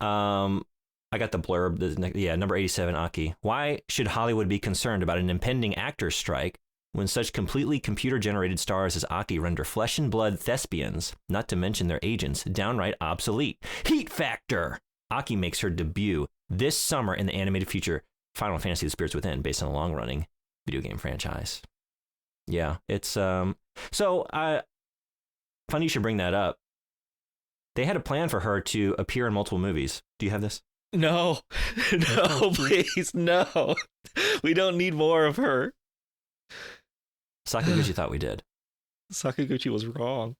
I got the blurb. Number 87, Aki. Why should Hollywood be concerned about an impending actors' strike when such completely computer-generated stars as Aki render flesh and blood thespians, not to mention their agents, downright obsolete? Heat factor! Aki makes her debut this summer in the animated feature Final Fantasy: The Spirits Within, based on a long-running video game franchise. Yeah, it's funny you should bring that up. They had a plan for her to appear in multiple movies. Do you have this? No, no, please, no. We don't need more of her. Sakaguchi thought we did. Sakaguchi was wrong.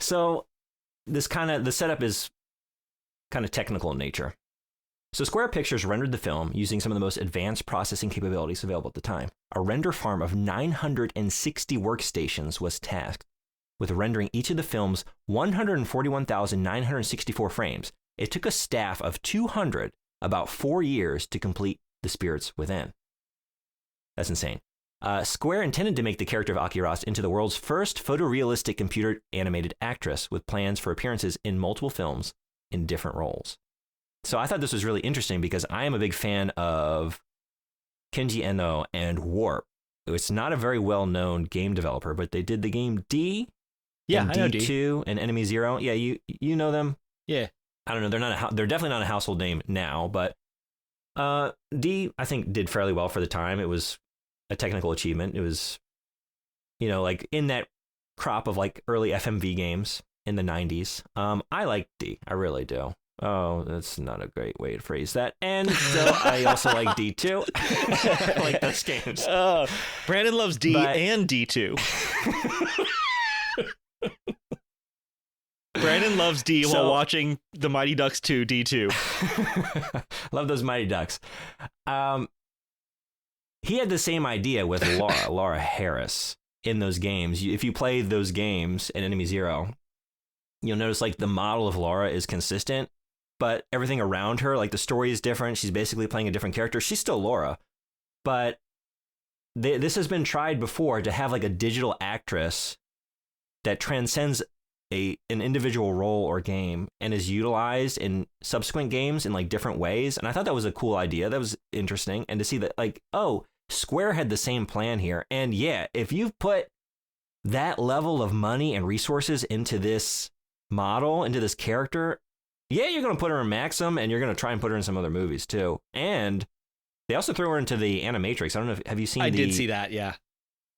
So the setup is kind of technical in nature. So Square Pictures rendered the film using some of the most advanced processing capabilities available at the time. A render farm of 960 workstations was tasked with rendering each of the film's 141,964 frames. It took a staff of 200 about 4 years to complete The Spirits Within. That's insane. Square intended to make the character of Aki Ross into the world's first photorealistic computer animated actress with plans for appearances in multiple films in different roles. So I thought this was really interesting because I am a big fan of Kenji Eno and Warp. It's not a very well-known game developer, but they did the game D. Yeah, and I know D2 and Enemy Zero. Yeah, you know them. Yeah. I don't know. They're definitely not a household name now, but D I think did fairly well for the time. It was a technical achievement. It was, like in that crop of like early FMV games in the 90s. I like D. I really do. Oh, that's not a great way to phrase that. And so I also like D2. I like those games. Brandon loves D and D2. Brandon loves D while watching the Mighty Ducks 2 D2. Love those Mighty Ducks. He had the same idea with Laura Harris in those games. If you play those games in Enemy Zero, you'll notice like the model of Laura is consistent, but everything around her, like the story is different. She's basically playing a different character. She's still Laura, but this has been tried before to have like a digital actress that transcends an individual role or game and is utilized in subsequent games in like different ways. And I thought that was a cool idea. That was interesting. And to see that like, oh, Square had the same plan here. And yeah, if you've put that level of money and resources into this model, into this character, yeah, you're going to put her in Maxim and you're going to try and put her in some other movies too. And they also threw her into the Animatrix. I don't know have you seen I did see that, yeah.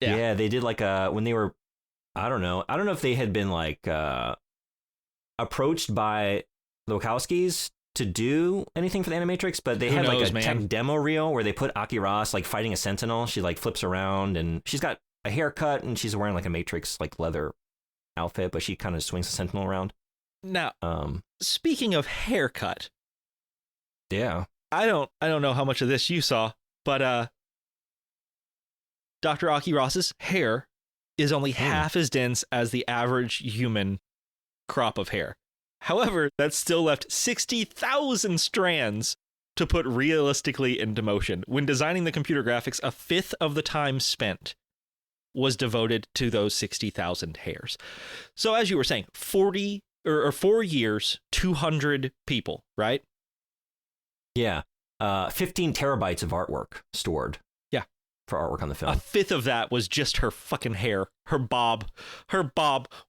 Yeah, they did like when they were, I don't know if they had been like approached by the Wachowskis to do anything for the Animatrix, but they had like a tech demo reel where they put Aki Ross like fighting a Sentinel. She like flips around and she's got a haircut and she's wearing like a Matrix like leather outfit, but she kind of swings the Sentinel around. Now, speaking of haircut, yeah, I don't know how much of this you saw, but Dr. Aki Ross's hair is only half as dense as the average human crop of hair. However, that still left 60,000 strands to put realistically into motion. When designing the computer graphics, a fifth of the time spent was devoted to those 60,000 hairs. So as you were saying, 4 years, 200 people, right? Yeah. 15 terabytes of artwork stored. Yeah. For artwork on the film. A fifth of that was just her fucking hair. Her bob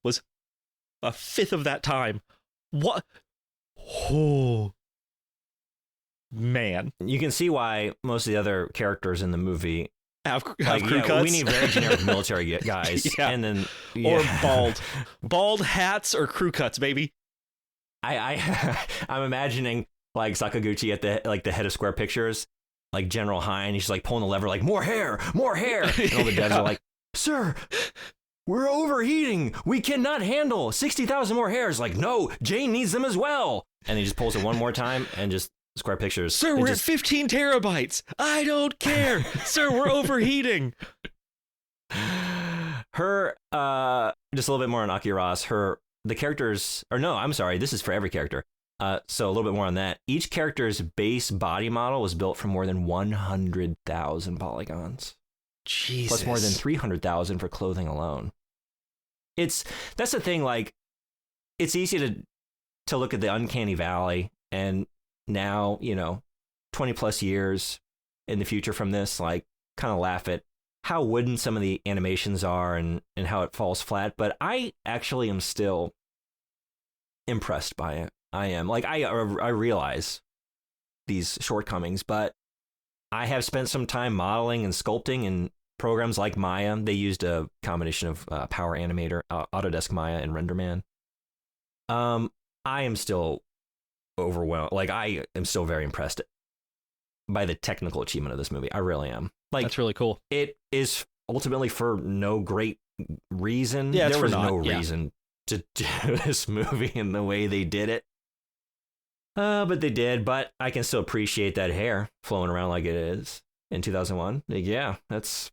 was a fifth of that time. What? Oh, man. You can see why most of the other characters in the movie have crew cuts. We need very generic military guys. Yeah. And then or bald hats or crew cuts, baby. I'm imagining like Sakaguchi at the head of Square Pictures, like General Hein. He's like pulling the lever, like more hair. And all the devs are like, sir, we're overheating. We cannot handle 60,000 more hairs. Like, no, Jane needs them as well. And he just pulls it one more time and just Square Pictures. Sir, we're at 15 terabytes. I don't care. Sir, we're overheating. Her, just a little bit more on Aki Ross. The characters, or no, I'm sorry, this is for every character. So a little bit more on that. Each character's base body model was built from more than 100,000 polygons. Jesus. Plus more than 300,000 for clothing alone. That's the thing, like, it's easy to look at the uncanny valley and now, 20 plus years in the future from this, like, kind of laugh at how wooden some of the animations are and how it falls flat. But I actually am still impressed by it. I am. Like, I realize these shortcomings, but I have spent some time modeling and sculpting in programs like Maya. They used a combination of Power Animator, Autodesk Maya, and RenderMan. I am still overwhelmed. Like, I am still very impressed by the technical achievement of this movie. I really am. Like, that's really cool. It is ultimately for no great reason. Yeah, there was no reason to do this movie in the way they did it. But they did. But I can still appreciate that hair flowing around like it is in 2001. Like, yeah, that's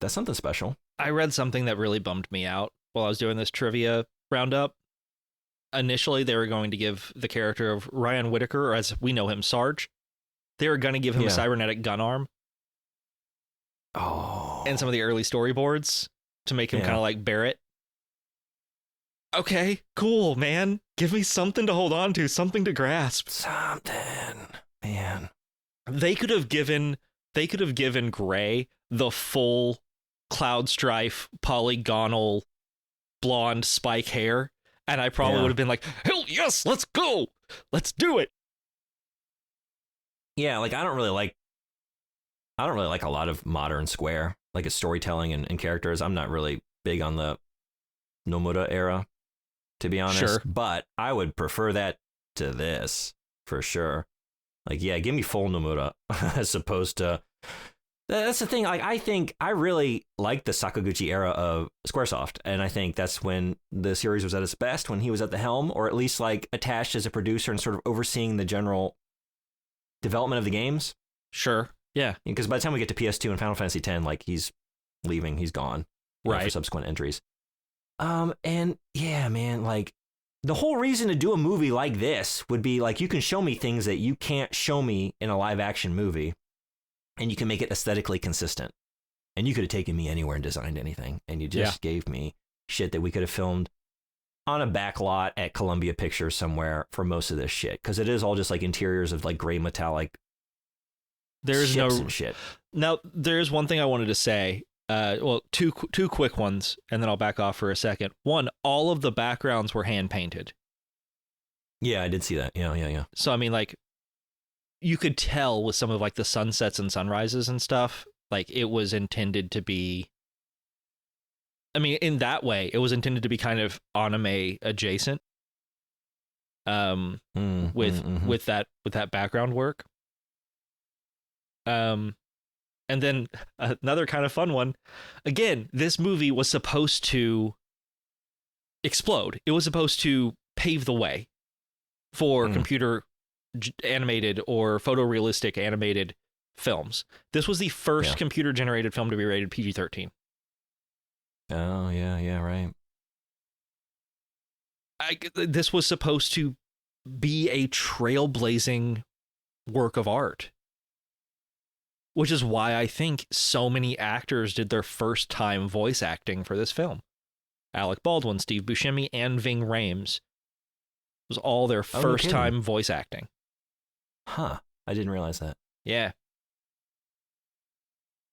something special. I read something that really bummed me out while I was doing this trivia roundup. Initially, they were going to give the character of Ryan Whitaker, or as we know him, Sarge, they were going to give him a cybernetic gun arm. Oh. And some of the early storyboards to make him kind of like Barrett. Okay, cool, man. Give me something to hold on to, something to grasp. Something, man. They could have given Gray the full Cloud Strife polygonal blonde spike hair, and I probably would have been like, hell yes, let's go, let's do it. Yeah, like I don't really like a lot of modern Square, like its storytelling and characters. I'm not really big on the Nomura era, to be honest. Sure. But I would prefer that to this for sure. Like, yeah, give me full Nomura as opposed to. That's the thing. Like, I think I really like the Sakaguchi era of Squaresoft, and I think that's when the series was at its best, when he was at the helm, or at least like attached as a producer and sort of overseeing the general development of the games. Sure. Yeah. Because by the time we get to PS2 and Final Fantasy X, like he's leaving, he's gone, right, for subsequent entries. And yeah, man, like the whole reason to do a movie like this would be like you can show me things that you can't show me in a live action movie. And you can make it aesthetically consistent. And you could have taken me anywhere and designed anything. And you just gave me shit that we could have filmed on a back lot at Columbia Pictures somewhere for most of this shit. Because it is all just like interiors of like gray metallic there's ships no and shit. Now, there's one thing I wanted to say. Well, two quick ones, and then I'll back off for a second. One, all of the backgrounds were hand painted. Yeah, I did see that. Yeah. So, I mean, like, you could tell with some of like the sunsets and sunrises and stuff, like it was intended to be, I mean, in that way, it was intended to be kind of anime adjacent. With that background work. And then another kind of fun one. Again, this movie was supposed to explode. It was supposed to pave the way for computer animated or photorealistic animated films. This was the first computer generated film to be rated PG-13. Oh, yeah, right. This was supposed to be a trailblazing work of art, which is why I think so many actors did their first time voice acting for this film. Alec Baldwin, Steve Buscemi, and Ving Rhames was all their first time voice acting. Huh. I didn't realize that. Yeah.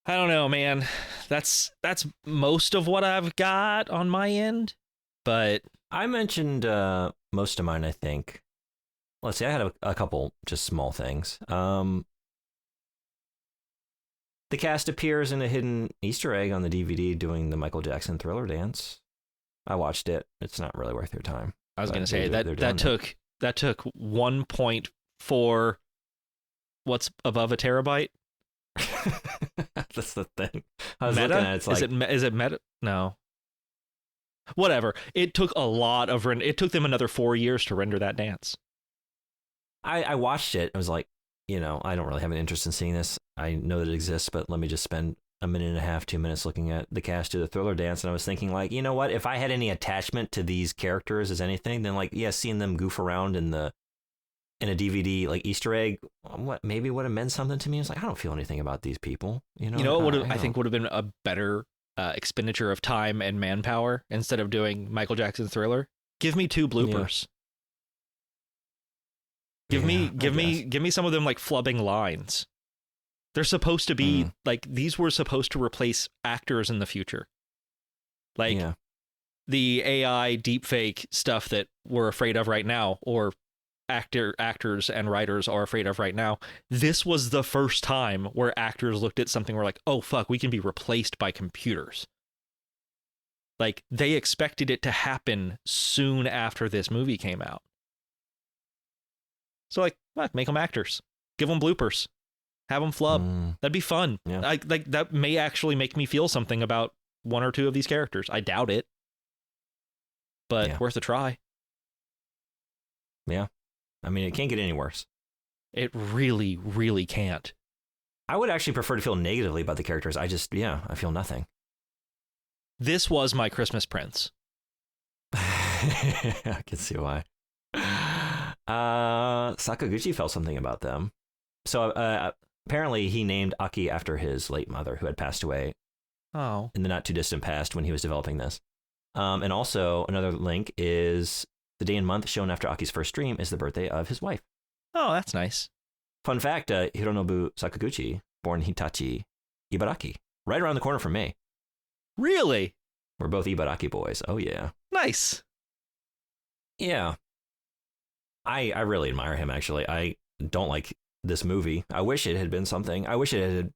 I don't know, man. That's most of what I've got on my end, but I mentioned most of mine, I think. Let's see, I had a couple just small things. The cast appears in a hidden Easter egg on the DVD doing the Michael Jackson Thriller dance. I watched it. It's not really worth your time. I was going to say that took 1.4 what's above a terabyte? That's the thing. I was looking at it, it's like, is it meta? No. Whatever. It took a lot of it took them another 4 years to render that dance. I watched it. I was like, I don't really have an interest in seeing this. I know that it exists, but let me just spend a minute and a half, 2 minutes looking at the cast do the Thriller dance. And I was thinking, like, you know what? If I had any attachment to these characters as anything, then like, yeah, seeing them goof around in a DVD like Easter egg, what maybe would have meant something to me. It's like, I don't feel anything about these people. I think would have been a better expenditure of time and manpower instead of doing Michael Jackson's Thriller. Give me 2 bloopers. Give me some of them like flubbing lines. They're supposed to be like, these were supposed to replace actors in the future. Like the AI deepfake stuff that we're afraid of right now, or actors and writers are afraid of right now. This was the first time where actors looked at something where like, oh fuck, we can be replaced by computers. Like, they expected it to happen soon after this movie came out. So like, make them actors. Give them bloopers. Have them flub. That'd be fun. Yeah. Like that may actually make me feel something about 1 or 2 of these characters. I doubt it, but worth a try. Yeah. I mean, it can't get any worse. It really, really can't. I would actually prefer to feel negatively about the characters. I feel nothing. This was my Christmas Prince. I can see why. Sakaguchi felt something about them. So apparently he named Aki after his late mother, who had passed away in the not too distant past when he was developing this. And also another link is the day and month shown after Aki's first dream is the birthday of his wife. Oh, that's nice. Fun fact, Hironobu Sakaguchi, born Hitachi, Ibaraki, right around the corner from me. Really? We're both Ibaraki boys. Oh, yeah. Nice. Yeah. I really admire him, actually. I don't like this movie. I wish it had been something. I wish it had...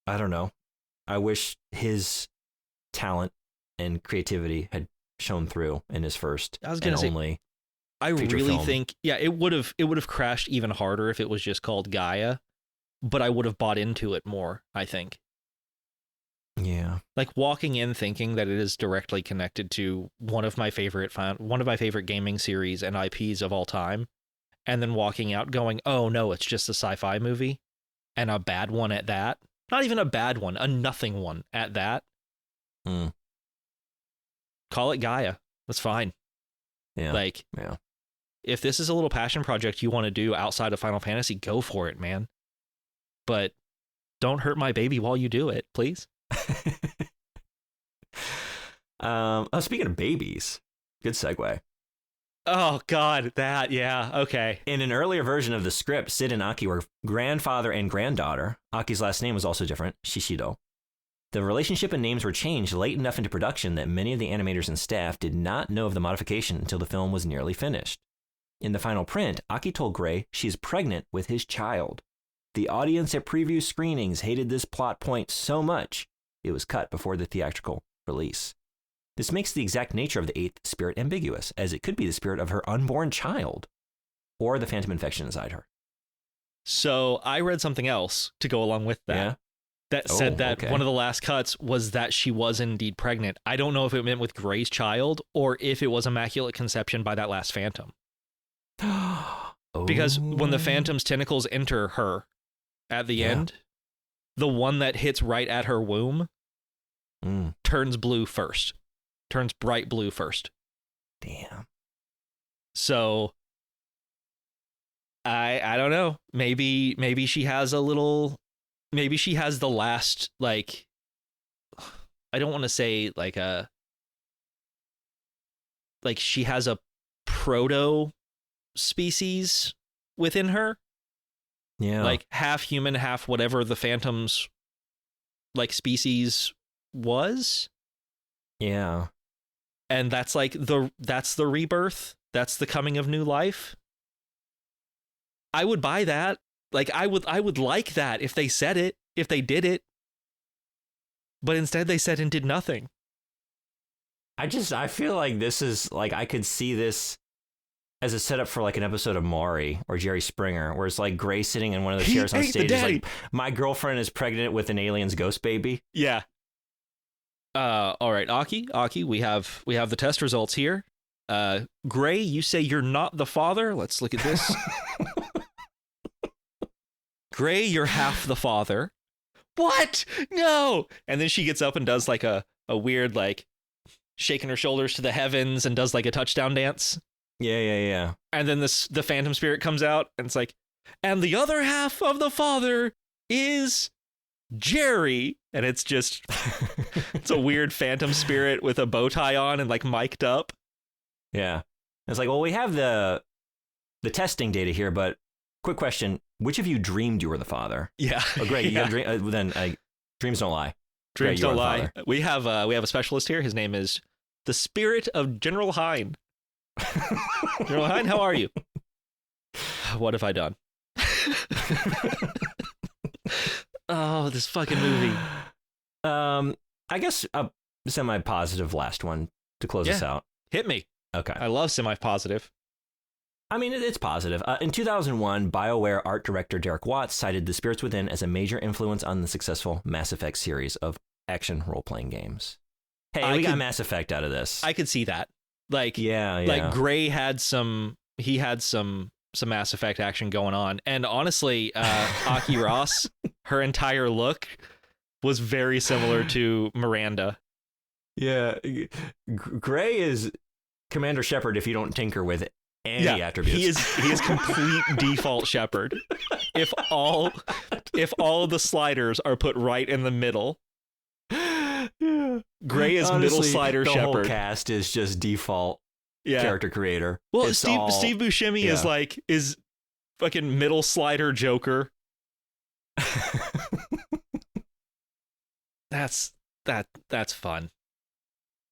I don't know. I wish his talent and creativity had shown through in his first I was gonna say, only. I feature really film. think, yeah, it would have crashed even harder if it was just called Gaia, but I would have bought into it more, I think. Yeah. Like walking in thinking that it is directly connected to one of my favorite gaming series and IPs of all time, and then walking out going, "Oh no, it's just a sci-fi movie, and a bad one at that." Not even a bad one, a nothing one at that. Mm. Call it Gaia. That's fine. Yeah. Like, yeah. if this is a little passion project you want to do outside of Final Fantasy, go for it, man. But don't hurt my baby while you do it, please. Speaking of babies, good segue. Oh, God, that, yeah, okay. In an earlier version of the script, Sid and Aki were grandfather and granddaughter. Aki's last name was also different, Shishido. The relationship and names were changed late enough into production that many of the animators and staff did not know of the modification until the film was nearly finished. In the final print, Aki told Gray she is pregnant with his child. The audience at preview screenings hated this plot point so much, it was cut before the theatrical release. This makes the exact nature of the eighth spirit ambiguous, as it could be the spirit of her unborn child, or the phantom infection inside her. So I read something else to go along with that. Yeah? That said that okay. one of the last cuts was that she was indeed pregnant. I don't know if it meant with Gray's child or if it was immaculate conception by that last phantom. Because when the phantom's tentacles enter her at the end, the one that hits right at her womb turns blue first. Turns bright blue first. Damn. So I don't know. Maybe she has a little. Maybe she has the last, like, I don't want to say like she has a proto species within her. Yeah. Like half human, half whatever the phantom's like species was. Yeah. And that's like that's the rebirth. That's the coming of new life. I would buy that. Like I would like that if they said it, if they did it. But instead they said and did nothing. I feel like this is like, I could see this as a setup for like an episode of Maury or Jerry Springer, where it's like Gray sitting in one of the chairs on stage is like, my girlfriend is pregnant with an alien's ghost baby. Yeah. All right, Aki, we have the test results here. Gray, you say you're not the father. Let's look at this. Gray, you're half the father. What? No. And then she gets up and does like a weird, like, shaking her shoulders to the heavens and does like a touchdown dance. Yeah. And then the phantom spirit comes out and it's like, and the other half of the father is Jerry. And it's just, it's a weird phantom spirit with a bow tie on and like mic'd up. Yeah. It's like, well, we have the testing data here, but quick question. Which of you dreamed you were the father? Yeah. Oh, great. You yeah. got a dream. Then dreams don't lie. Dreams Great, don't lie. We have a specialist here. His name is the spirit of General Hine. General Hine, how are you? What have I done? Oh, this fucking movie. I guess a semi-positive last one to close us out. Hit me. Okay. I love semi-positive. I mean, it's positive. In 2001, BioWare art director Derek Watts cited The Spirits Within as a major influence on the successful Mass Effect series of action role-playing games. Hey, we got Mass Effect out of this. I could see that. Like, yeah. Like Gray had some Mass Effect action going on. And honestly, Aki Ross, her entire look was very similar to Miranda. Yeah. Gray is Commander Shepard if you don't tinker with any attributes. He is complete default Shepard. If all of the sliders are put right in the middle. Yeah. Gray is honestly, middle slider Shepard. The whole cast is just default character creator. Well, Steve Buscemi is fucking middle slider Joker. That's fun.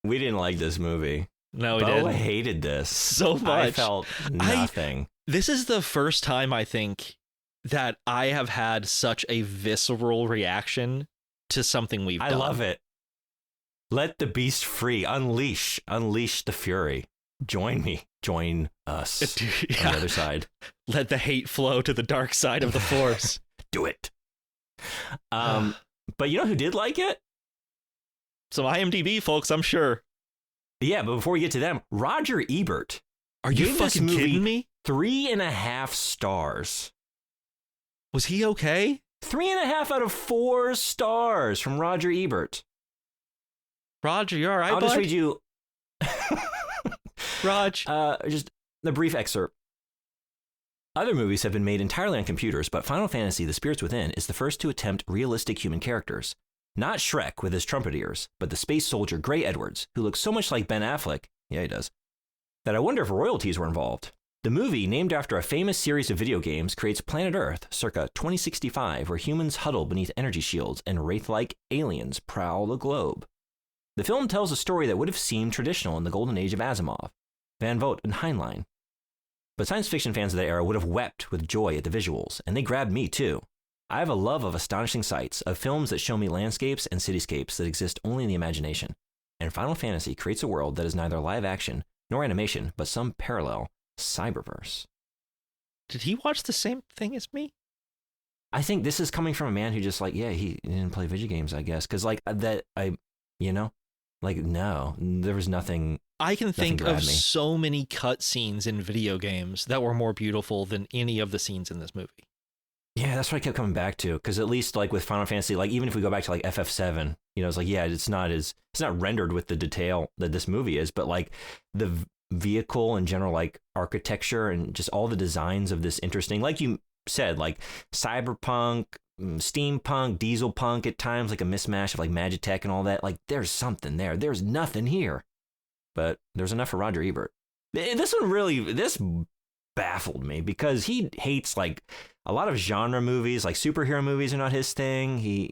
We didn't like this movie. No, we Beau didn't. hated this so much. I felt nothing. This is the first time I think that I have had such a visceral reaction to something we've done. I love it. Let the beast free. Unleash the fury. Join me. Join us on the other side. Let the hate flow to the dark side of the force. Do it. But you know who did like it? Some IMDb folks, I'm sure. Yeah, but before we get to them, Roger Ebert. Are you fucking kidding me? 3.5 stars. Was he okay? 3.5 out of 4 stars from Roger Ebert. Roger, you all right, I'll bud? just read you Raj. just the brief excerpt. Other movies have been made entirely on computers, but Final Fantasy: The Spirits Within is the first to attempt realistic human characters. Not Shrek with his trumpet ears, but the space soldier Gray Edwards, who looks so much like Ben Affleck, yeah he does, that I wonder if royalties were involved. The movie, named after a famous series of video games, creates Planet Earth circa 2065, where humans huddle beneath energy shields and wraith-like aliens prowl the globe. The film tells a story that would have seemed traditional in the golden age of Asimov, Van Vogt, and Heinlein. But science fiction fans of that era would have wept with joy at the visuals, and they grabbed me too. I have a love of astonishing sights, of films that show me landscapes and cityscapes that exist only in the imagination. And Final Fantasy creates a world that is neither live action nor animation, but some parallel cyberverse. Did he watch the same thing as me? I think this is coming from a man who just he didn't play video games, I guess. Because no, there was nothing. I can think grabbed of me. so many cutscenes in video games that were more beautiful than any of the scenes in this movie. Yeah, that's what I kept coming back to. Because at least with Final Fantasy, even if we go back to FF7, it's not rendered with the detail that this movie is, but the vehicle and general architecture and just all the designs of this interesting, like you said, cyberpunk, steampunk, diesel punk at times, a mismatch of Magitech and all that. There's something there. There's nothing here. But there's enough for Roger Ebert. This baffled me because he hates a lot of genre movies, superhero movies are not his thing. He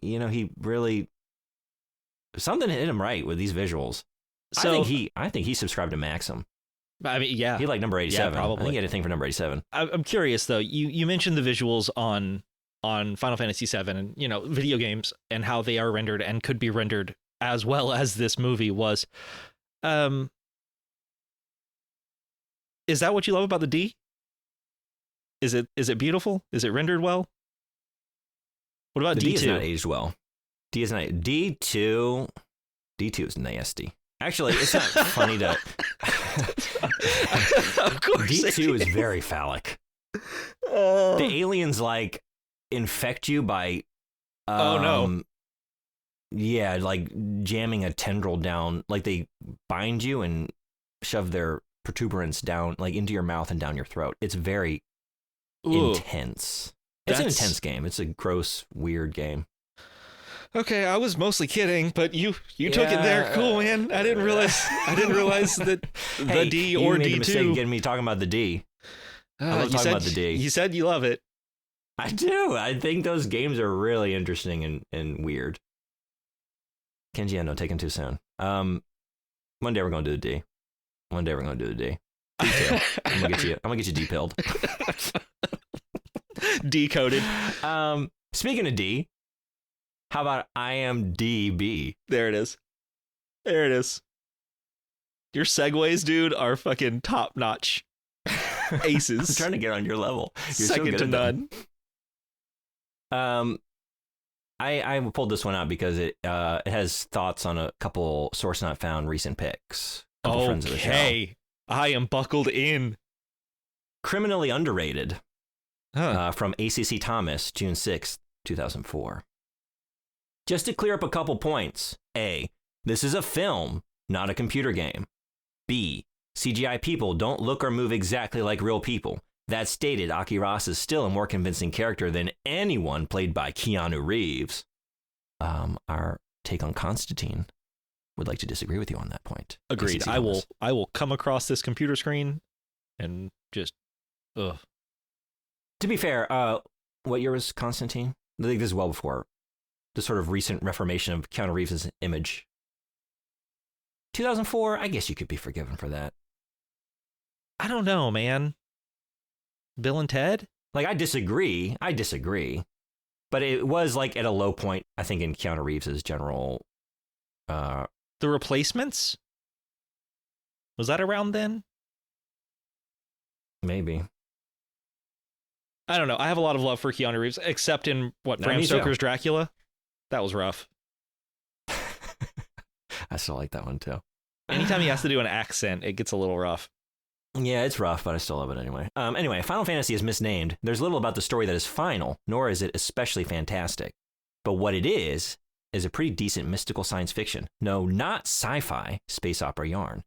really, something hit him right with these visuals. So I think he subscribed to Maxim. I mean, yeah. He liked number 87. Yeah, probably. I think he had a thing for number 87. I'm curious though. You mentioned the visuals on Final Fantasy VII and video games and how they are rendered and could be rendered as well as this movie was. Is that what you love about the D? Is it beautiful? Is it rendered well? What about the D2? D is not aged well. D is not. D2 is nasty. Actually, it's not funny to. Of course, D2 is very phallic. The aliens infect you by. Oh no. Yeah, jamming a tendril down. They bind you and shove their protuberance down into your mouth and down your throat. It's very intense. It's an intense game. It's a gross, weird game. Okay, I was mostly kidding, but you took it there. Cool, man. I didn't realize that the D or you made D2. The mistake of getting me talking about the D. I love talking about the D. You said you love it. I do. I think those games are really interesting and weird. Kenji, no, taking too soon. One day we're gonna do the D. One day we're gonna do the D. I'm gonna get you D-pilled. Decoded. Speaking of D, how about IMDb? There it is. Your segues, dude, are fucking top notch. Aces. I'm trying to get on your level. You're second to none. I pulled this one out because it has thoughts on a couple source not found recent picks. Friends of the show. Okay, I am buckled in. Criminally Underrated. From ACC Thomas, June 6th, 2004. Just to clear up a couple points. A, this is a film, not a computer game. B, CGI people don't look or move exactly like real people. That stated, Aki Ross is still a more convincing character than anyone played by Keanu Reeves. Our take on Constantine would like to disagree with you on that point. Agreed. I will come across this computer screen and just, ugh. To be fair, what year was Constantine? I think this is well before the sort of recent reformation of Keanu Reeves' image. 2004, I guess you could be forgiven for that. I don't know, man. Bill and Ted? I disagree. But it was at a low point, I think, in Keanu Reeves' general The Replacements? Was that around then? Maybe. I don't know. I have a lot of love for Keanu Reeves, except in No, Bram me too. Stoker's Dracula. That was rough. I still like that one too. Anytime he has to do an accent, it gets a little rough. Yeah, it's rough, but I still love it anyway. Anyway, Final Fantasy is misnamed. There's little about the story that is final, nor is it especially fantastic. But what it is a pretty decent mystical science fiction. No, not sci-fi space opera yarn.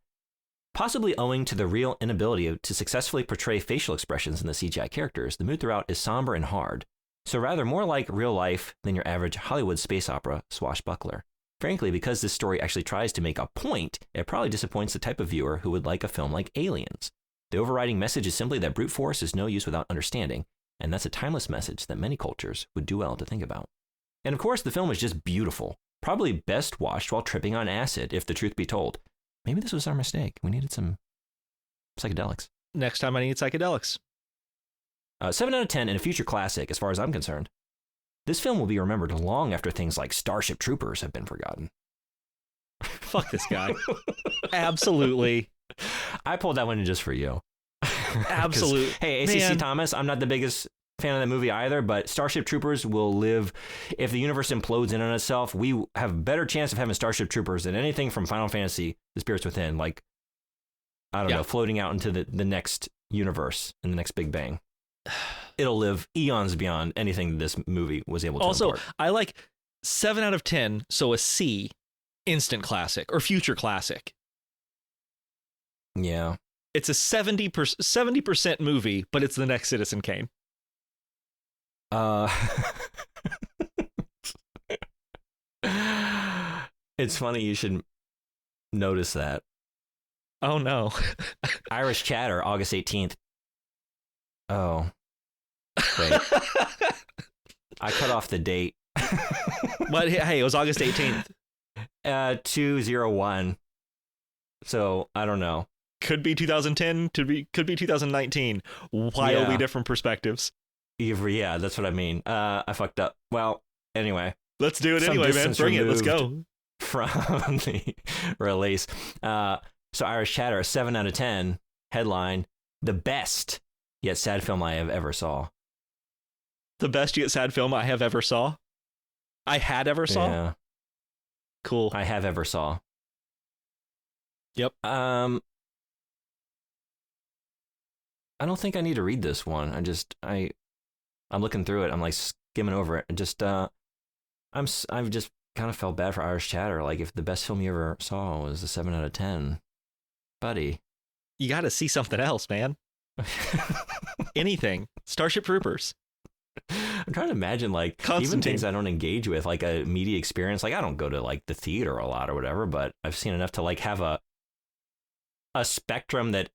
Possibly owing to the real inability to successfully portray facial expressions in the CGI characters, the mood throughout is somber and hard. So rather more like real life than your average Hollywood space opera swashbuckler. Frankly, because this story actually tries to make a point, it probably disappoints the type of viewer who would like a film like Aliens. The overriding message is simply that brute force is no use without understanding, and that's a timeless message that many cultures would do well to think about. And of course, the film is just beautiful, probably best watched while tripping on acid, if the truth be told. Maybe this was our mistake. We needed some psychedelics. Next time I need psychedelics. 7 out of 10 and a future classic, as far as I'm concerned. This film will be remembered long after things like Starship Troopers have been forgotten. Fuck this guy. Absolutely. I pulled that one in just for you. Absolutely. Hey, ACC Thomas, I'm not the biggest fan of that movie either, but Starship Troopers will live. If the universe implodes in on itself, we have a better chance of having Starship Troopers than anything from Final Fantasy, The Spirits Within. Like, I don't know, floating out into the next universe in the next Big Bang. It'll live eons beyond anything this movie was able to impart. I like 7 out of 10, so a C, instant classic or future classic. Yeah. It's a 70% movie, but it's the next Citizen Kane. It's funny you should notice that. Oh, no. Irish Chatter, August 18th. Oh. Wait. I cut off the date. But hey, it was August 18th. 201. So, I don't know. Could be 2010, could be 2019. Wildly different perspectives. Yeah, that's what I mean. I fucked up. Well, anyway. Let's do it anyway, man. Bring it. Let's go. From the release. So Irish Chatter, a 7 out of 10. Headline, the best yet sad film I have ever saw. The best yet sad film I have ever saw? I had ever saw? Yeah. Cool. I have ever saw. Yep. I don't think I need to read this one. I'm looking through it. I'm like skimming over it. And just I've just kind of felt bad for Irish Chatter. Like if the best film you ever saw was a 7 out of 10, buddy. You got to see something else, man. Anything. Starship Troopers. I'm trying to imagine like even things I don't engage with, like a media experience. Like I don't go to like the theater a lot or whatever, but I've seen enough to like have a spectrum that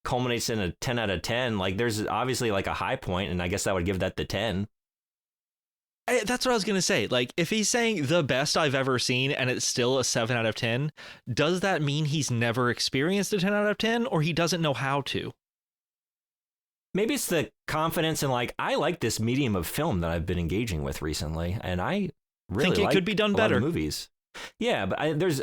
culminates in a 10 out of 10. Like there's obviously like a high point, and I guess I would give that the 10. That's what I was going to say. Like if he's saying the best I've ever seen and it's still a 7 out of 10, does that mean he's never experienced a 10 out of 10 or he doesn't know how to? Maybe it's the confidence in like, I like this medium of film that I've been engaging with recently, and I really think it like could be done a better. lot of movies. Yeah, but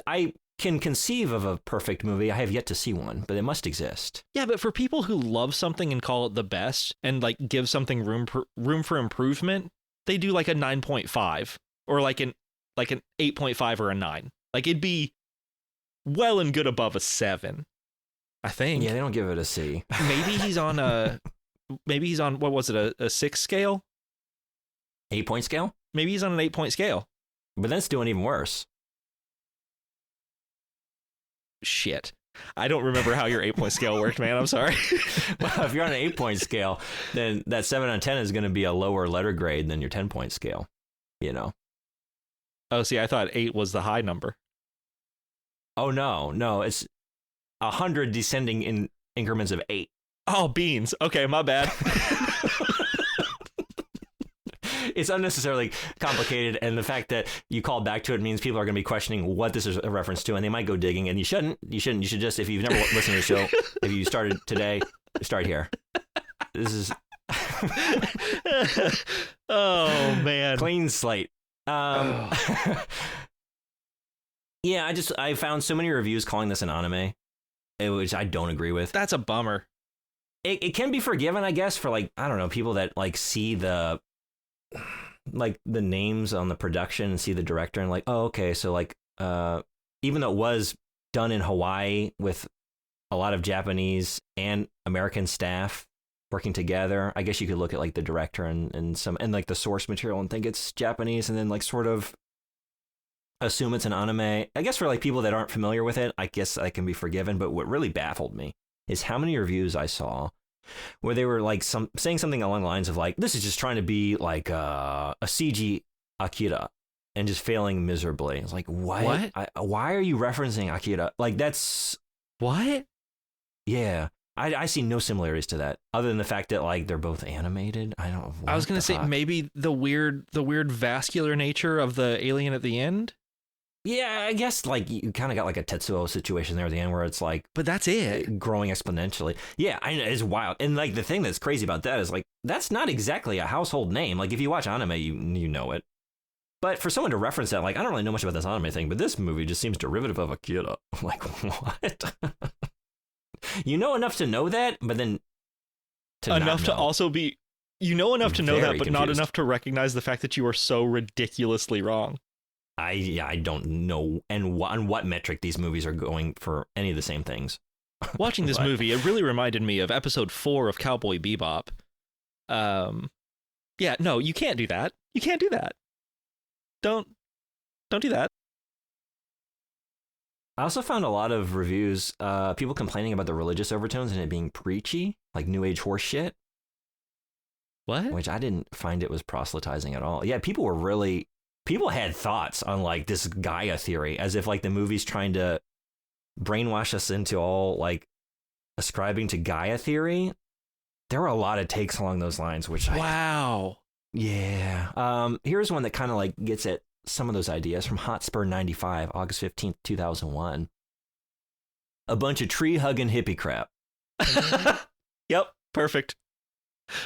I can conceive of a perfect movie. I have yet to see one, but it must exist. Yeah, but for people who love something and call it the best and like give something room for improvement, they do like a 9.5 or like an 8.5 or a 9. Like it'd be well and good above a 7, I think. Yeah, they don't give it a C. Maybe he's on what was it, a 6 scale? 8-point scale? Maybe he's on an 8-point scale. But that's doing even worse. Shit. I don't remember how your 8-point scale worked, man. I'm sorry. Well, if you're on an 8-point scale, then that 7 out of 10 is going to be a lower letter grade than your 10-point scale, you know? Oh, see, I thought 8 was the high number. Oh, no, it's 100 descending in increments of 8. Oh, beans. Okay, my bad. It's unnecessarily complicated, and the fact that you called back to it means people are going to be questioning what this is a reference to, and they might go digging, and you shouldn't. You should just, if you've never listened to the show, if you started today, start here. This is... Oh, man. Clean slate. Yeah, I found so many reviews calling this an anime, which I don't agree with. That's a bummer. It can be forgiven, I guess, for like, I don't know, people that like see the names on the production and see the director and like, oh, okay, so like even though it was done in Hawaii with a lot of Japanese and American staff working together, I guess you could look at like the director and like the source material and think it's Japanese, and then like sort of assume it's an anime. I guess for like people that aren't familiar with it, I guess I can be forgiven. But what really baffled me is how many reviews I saw where they were like saying something along the lines of like, this is just trying to be like a CG Akira and just failing miserably. It's like, what? Why are you referencing Akira? Like, that's what? Yeah. I see no similarities to that other than the fact that like they're both animated. I don't know. I was going to say maybe the weird vascular nature of the alien at the end. Yeah, I guess like you kind of got like a Tetsuo situation there at the end where it's like, but that's it, growing exponentially. Yeah, I know, it's wild. And like the thing that's crazy about that is like that's not exactly a household name. Like if you watch anime, you know it. But for someone to reference that, like I don't really know much about this anime thing, but this movie just seems derivative of Akira. I'm like, what? You know enough to know that, but then enough to also be, enough to know that, but confused. Not enough to recognize the fact that you are so ridiculously wrong. I don't know on what metric these movies are going for any of the same things. Watching this movie, it really reminded me of episode 4 of Cowboy Bebop. Yeah, no, you can't do that. You can't do that. Don't do that. I also found a lot of reviews, people complaining about the religious overtones and it being preachy, like new age horse shit. What? Which I didn't find it was proselytizing at all. Yeah, people had thoughts on like this Gaia theory, as if like the movie's trying to brainwash us into all like ascribing to Gaia theory. There were a lot of takes along those lines, which wow. Yeah. Here's one that kind of like gets at some of those ideas from Hotspur 95, August 15th, 2001. A bunch of tree-hugging hippie crap. Yep, perfect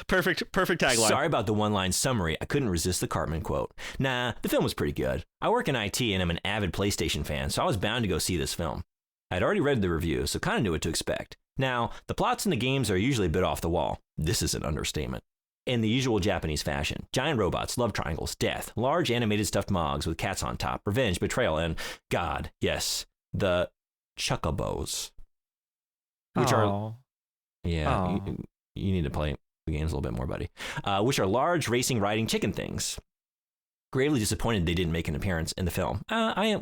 tagline. Sorry about the one-line summary. I couldn't resist the Cartman quote. Nah, the film was pretty good. I work in IT and I'm an avid PlayStation fan, so I was bound to go see this film. I'd already read the review, so kind of knew what to expect. Now, the plots in the games are usually a bit off the wall. This is an understatement. In the usual Japanese fashion, giant robots, love triangles, death, large animated stuffed mogs with cats on top, revenge, betrayal, and, God, yes, the chocobos. Which are, yeah, you need to play the games a little bit more, buddy. Which are large, racing, riding chicken things. Gravely disappointed they didn't make an appearance in the film.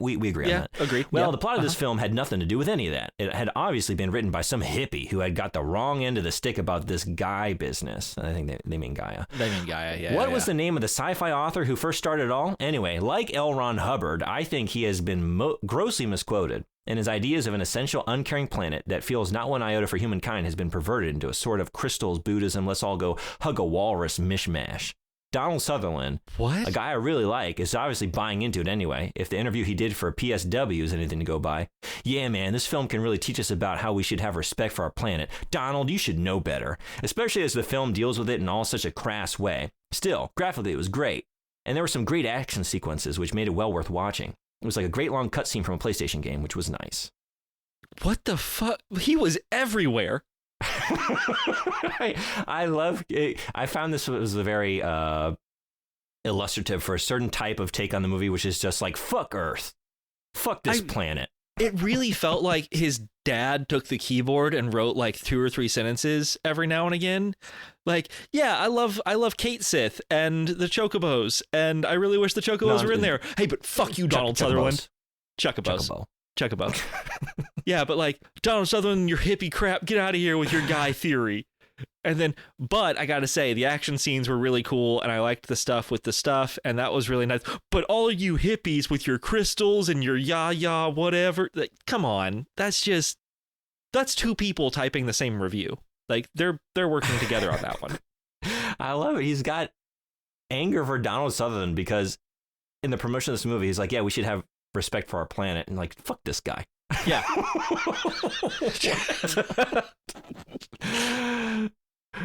We agree on that. Agreed. Well, the plot of this film had nothing to do with any of that. It had obviously been written by some hippie who had got the wrong end of the stick about this guy business. I think they mean Gaia. They mean Gaia, yeah. What was the name of the sci-fi author who first started it all? Anyway, like L. Ron Hubbard, I think he has been grossly misquoted, and his ideas of an essential, uncaring planet that feels not one iota for humankind has been perverted into a sort of crystals, Buddhism, let's all go hug a walrus mishmash. Donald Sutherland, what? A guy I really like, is obviously buying into it anyway, if the interview he did for PSW is anything to go by. Yeah, man, this film can really teach us about how we should have respect for our planet. Donald, you should know better, especially as the film deals with it in all such a crass way. Still, graphically it was great, and there were some great action sequences which made it well worth watching. It was like a great long cutscene from a PlayStation game, which was nice. What the fuck? He was everywhere. I love it. I found this was a very illustrative for a certain type of take on the movie, which is just like, fuck Earth. Fuck this planet. It really felt like his dad took the keyboard and wrote like 2 or 3 sentences every now and again. Like, yeah, I love Kate Sith and the Chocobos, and I really wish the Chocobos were in there. Hey, but fuck you, Donald Sutherland. Chocobo. Yeah, but like, Donald Sutherland, your hippie crap, get out of here with your guy theory. And then, but I gotta say, the action scenes were really cool, and I liked the stuff with the stuff, and that was really nice. But all of you hippies with your crystals and your yah whatever, like, come on, that's 2 people typing the same review. Like, they're working together on that one. I love it. He's got anger for Donald Sutherland because in the promotion of this movie, he's like, yeah, we should have respect for our planet, and like, fuck this guy. Yeah.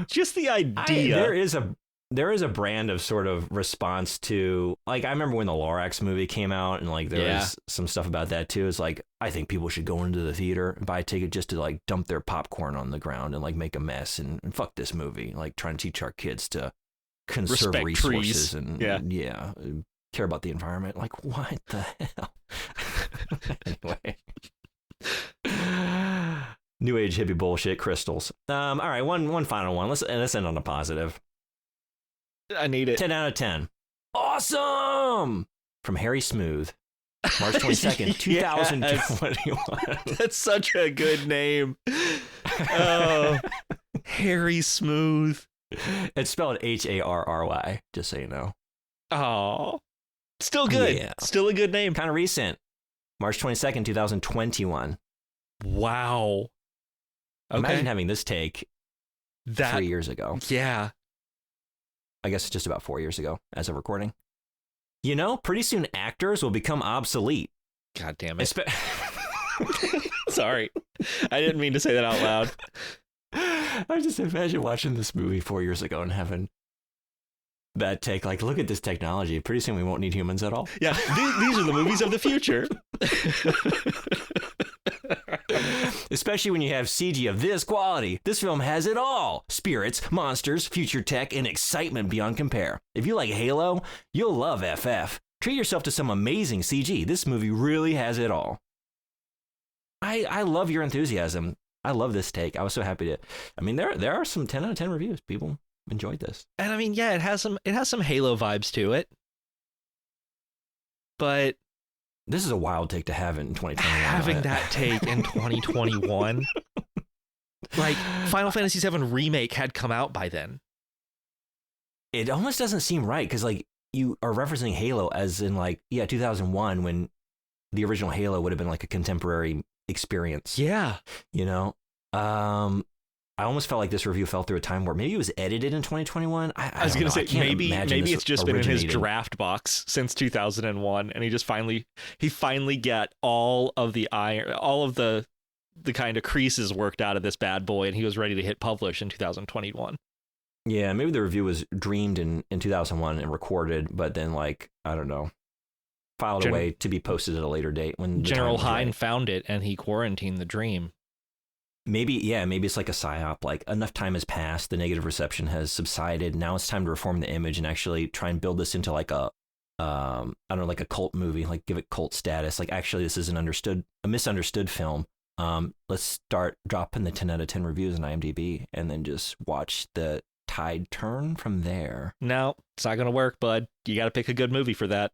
Just the idea. there is a brand of sort of response to, like, I remember when the Lorax movie came out, and like there was some stuff about that too. It's like, I think people should go into the theater and buy a ticket just to like dump their popcorn on the ground and like make a mess and fuck this movie. Like trying to teach our kids to conserve Respect resources trees. and care about the environment. Like, what the hell? Anyway. New age hippie bullshit, crystals. All right, one final one. Let's end on a positive. I need it. 10 out of 10. Awesome! From Harry Smooth. March 22nd, 2021. That's such a good name. Oh, Harry Smooth. It's spelled Harry, just so you know. Oh, still good. Yeah. Still a good name. Kind of recent. March 22nd, 2021. Wow. Okay. Imagine having this take 3 years ago. Yeah. I guess it's just about 4 years ago as of recording. You know, pretty soon actors will become obsolete. God damn it. Sorry. I didn't mean to say that out loud. I just imagine watching this movie 4 years ago and having that take, like, look at this technology. Pretty soon we won't need humans at all. Yeah, these are the movies of the future. Especially when you have CG of this quality. This film has it all. Spirits, monsters, future tech, and excitement beyond compare. If you like Halo, you'll love FF. Treat yourself to some amazing CG. This movie really has it all. I love your enthusiasm. I love this take. I was so happy to. I mean, there are some 10 out of 10 reviews. People enjoyed this. And I mean, yeah, it has some Halo vibes to it. But this is a wild take to have in 2021. Having that take in 2021. Like, Final Fantasy VII Remake had come out by then. It almost doesn't seem right, because, like, you are referencing Halo as in, like, 2001, when the original Halo would have been, like, a contemporary experience. Yeah. You know? I almost felt like this review fell through a time where maybe it was edited in 2021. I was going to say, maybe it's just been in his draft box since 2001, and he finally got all of the kind of creases worked out of this bad boy, and he was ready to hit publish in 2021. Yeah, maybe the review was dreamed in 2001 and recorded, but then, like, I don't know, filed away to be posted at a later date when General Hine found it and he quarantined the dream. Maybe it's like a psyop, like enough time has passed, the negative reception has subsided. Now it's time to reform the image and actually try and build this into like a, I don't know, like a cult movie, like give it cult status. Like, actually, this is a misunderstood film. Let's start dropping the 10 out of 10 reviews on IMDb and then just watch the tide turn from there. No, it's not going to work, bud. You got to pick a good movie for that.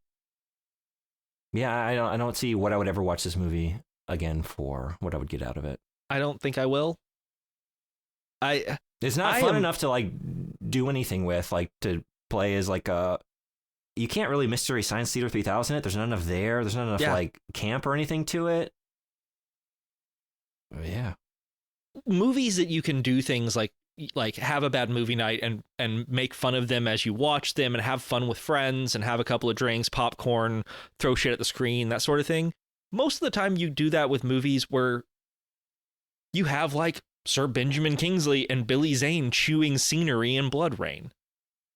Yeah, I don't see what I would ever watch this movie again for, what I would get out of it. I don't think I will. It's not fun enough to like do anything with, like to play as like you can't really Mystery Science Theater 3000 it. There's not enough there. There's not enough like camp or anything to it. Yeah. Movies that you can do things like have a bad movie night and make fun of them as you watch them and have fun with friends and have a couple of drinks, popcorn, throw shit at the screen, that sort of thing. Most of the time you do that with movies where you have like Sir Benjamin Kingsley and Billy Zane chewing scenery in Blood Rain.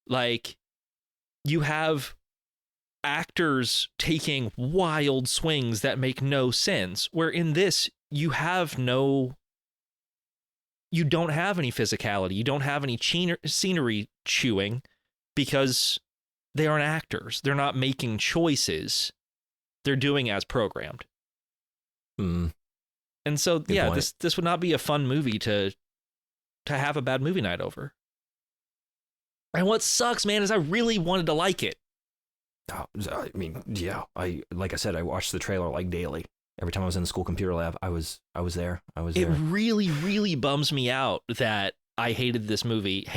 Like, you have actors taking wild swings that make no sense, where in this you don't have any physicality. You don't have any scenery chewing because they aren't actors. They're not making choices. They're doing as programmed. And so, good point. This would not be a fun movie to have a bad movie night over. And what sucks, man, is I really wanted to like it. Oh, I mean, yeah. Like I said, I watched the trailer like daily. Every time I was in the school computer lab, I was there. It really, really bums me out that I hate this movie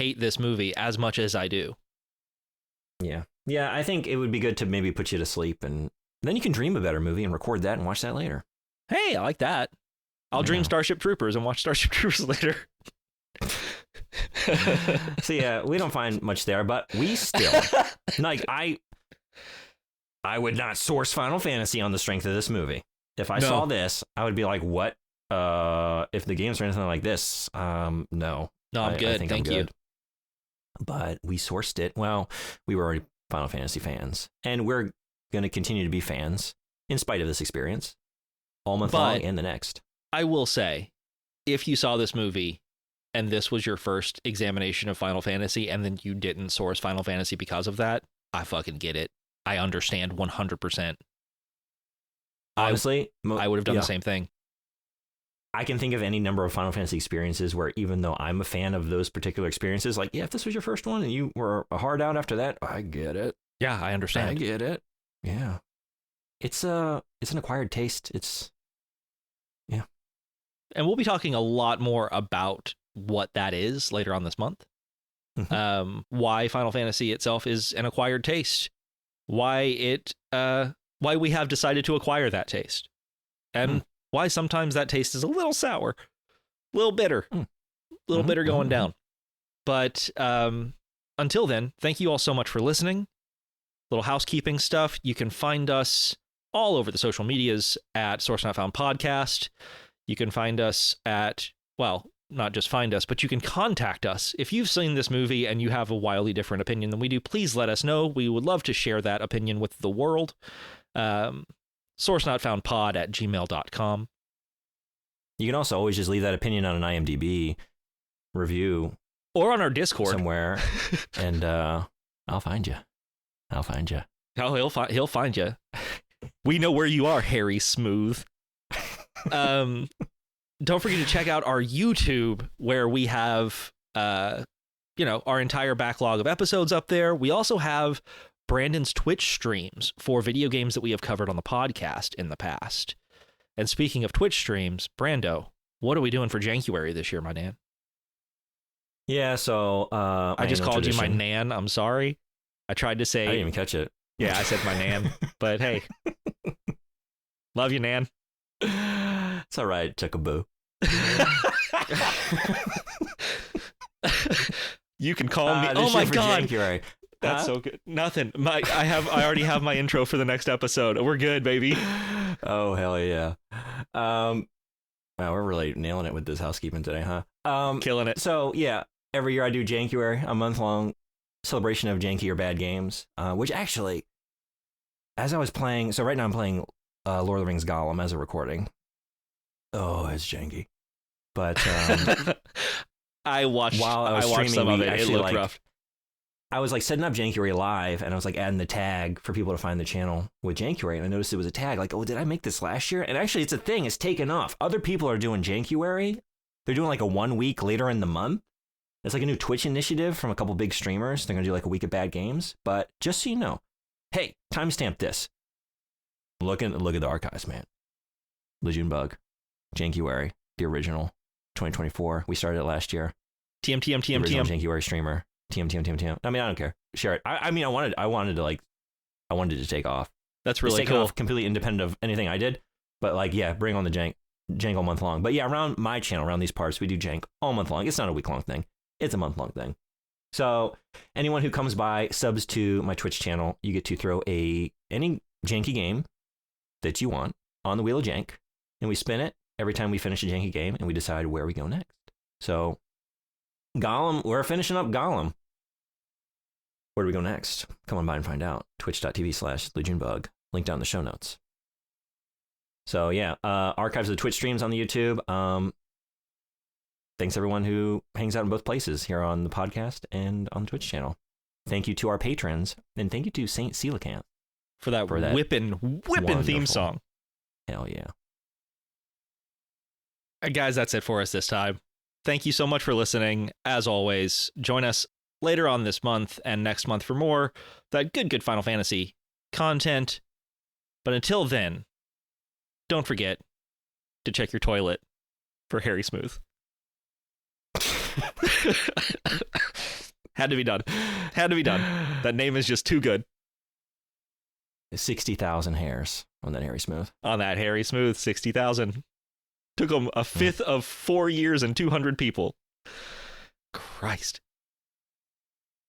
as much as I do. Yeah. Yeah, I think it would be good to maybe put you to sleep, and then you can dream a better movie and record that and watch that later. Hey, I like that. I'll dream Starship Troopers and watch Starship Troopers later. So yeah, we don't find much there, but we still like I would not source Final Fantasy on the strength of this movie. If I saw this, I would be like, what? If the games are anything like this, no. No, I'm good. Thank you. but we sourced it. Well, we were already Final Fantasy fans, and we're going to continue to be fans in spite of this experience all month long and the next. I will say, if you saw this movie and this was your first examination of Final Fantasy and then you didn't source Final Fantasy because of that, I fucking get it. I understand 100%. Honestly, I would have done the same thing. I can think of any number of Final Fantasy experiences where even though I'm a fan of those particular experiences, like, yeah, if this was your first one and you were a hard out after that, I get it. Yeah, I understand. I get it. Yeah. It's an acquired taste. Yeah. And we'll be talking a lot more about what that is later on this month. Mm-hmm. Why Final Fantasy itself is an acquired taste. Why we have decided to acquire that taste. And why sometimes that taste is a little sour, a little bitter, bitter going down. But until then, thank you all so much for listening. Little housekeeping stuff. You can find us all over the social medias at Source Not Found Podcast. You can find us at, well, not just find us, but you can contact us. If you've seen this movie and you have a wildly different opinion than we do, please let us know. We would love to share that opinion with the world. sourcenotfoundpod@gmail.com. You can also always just leave that opinion on an IMDb review. Or on our Discord. Somewhere. And I'll find you. Oh, he'll find you. We know where you are, Harry Smooth. Don't forget to check out our YouTube, where we have, our entire backlog of episodes up there. We also have Brandon's Twitch streams for video games that we have covered on the podcast in the past. And speaking of Twitch streams, Brando, what are we doing for Jankuary this year, my nan? Yeah, so I just called you my nan. I'm sorry. I tried to say. I didn't even catch it. Yeah, I said my nan, but hey, love you, nan. It's all right, Chuckaboo. You can call me. Oh my god, January. That's so good. Nothing. I already have my intro for the next episode. We're good, baby. Oh hell yeah. Wow, we're really nailing it with this housekeeping today, huh? Killing it. So yeah, every year I do Jankuary, a month-long celebration of janky or bad games. Which actually, as I was playing, so right now I'm playing Lord of the Rings Gollum as a recording. Oh, it's janky. But I watched streaming, some of it. Actually, it looked rough. I was setting up Jankuary live, and I was adding the tag for people to find the channel with Jankuary, and I noticed it was a tag oh, did I make this last year? And actually, it's a thing. It's taken off. Other people are doing Jankuary. They're doing a 1 week later in the month. It's a new Twitch initiative from a couple big streamers. They're going to do a week of bad games. But just so you know, hey, timestamp this. Look at the archives, man. Legion Bug, Jankuary, the original, 2024. We started it last year. TM. Jankuary streamer. TM. I mean, I don't care. Share it. I wanted to take off. That's really taking cool. Off completely independent of anything I did. But yeah, bring on the jank all month long. But yeah, around my channel, around these parts, we do jank all month long. It's not a week long thing. It's a month long thing. So anyone who comes by, subs to my Twitch channel, you get to throw any janky game that you want on the wheel of jank, and we spin it every time we finish a janky game, and we decide where we go next. So Gollum, we're finishing up Gollum. Where do we go next? Come on by and find out. Twitch.tv/LegionBug. Link down in the show notes. So yeah, archives of the Twitch streams on the YouTube. Thanks everyone who hangs out in both places here on the podcast and on the Twitch channel. Thank you to our patrons, and thank you to Saint Coelacanth for that whippin' theme song. Hell yeah. Guys, that's it for us this time. Thank you so much for listening. As always, join us later on this month and next month for more that good Final Fantasy content. But until then, don't forget to check your toilet for Harry Smooth. Had to be done. That name is just too good. 60,000 hairs on that Harry Smooth. 60,000. Took him a fifth of 4 years and 200 people. Christ.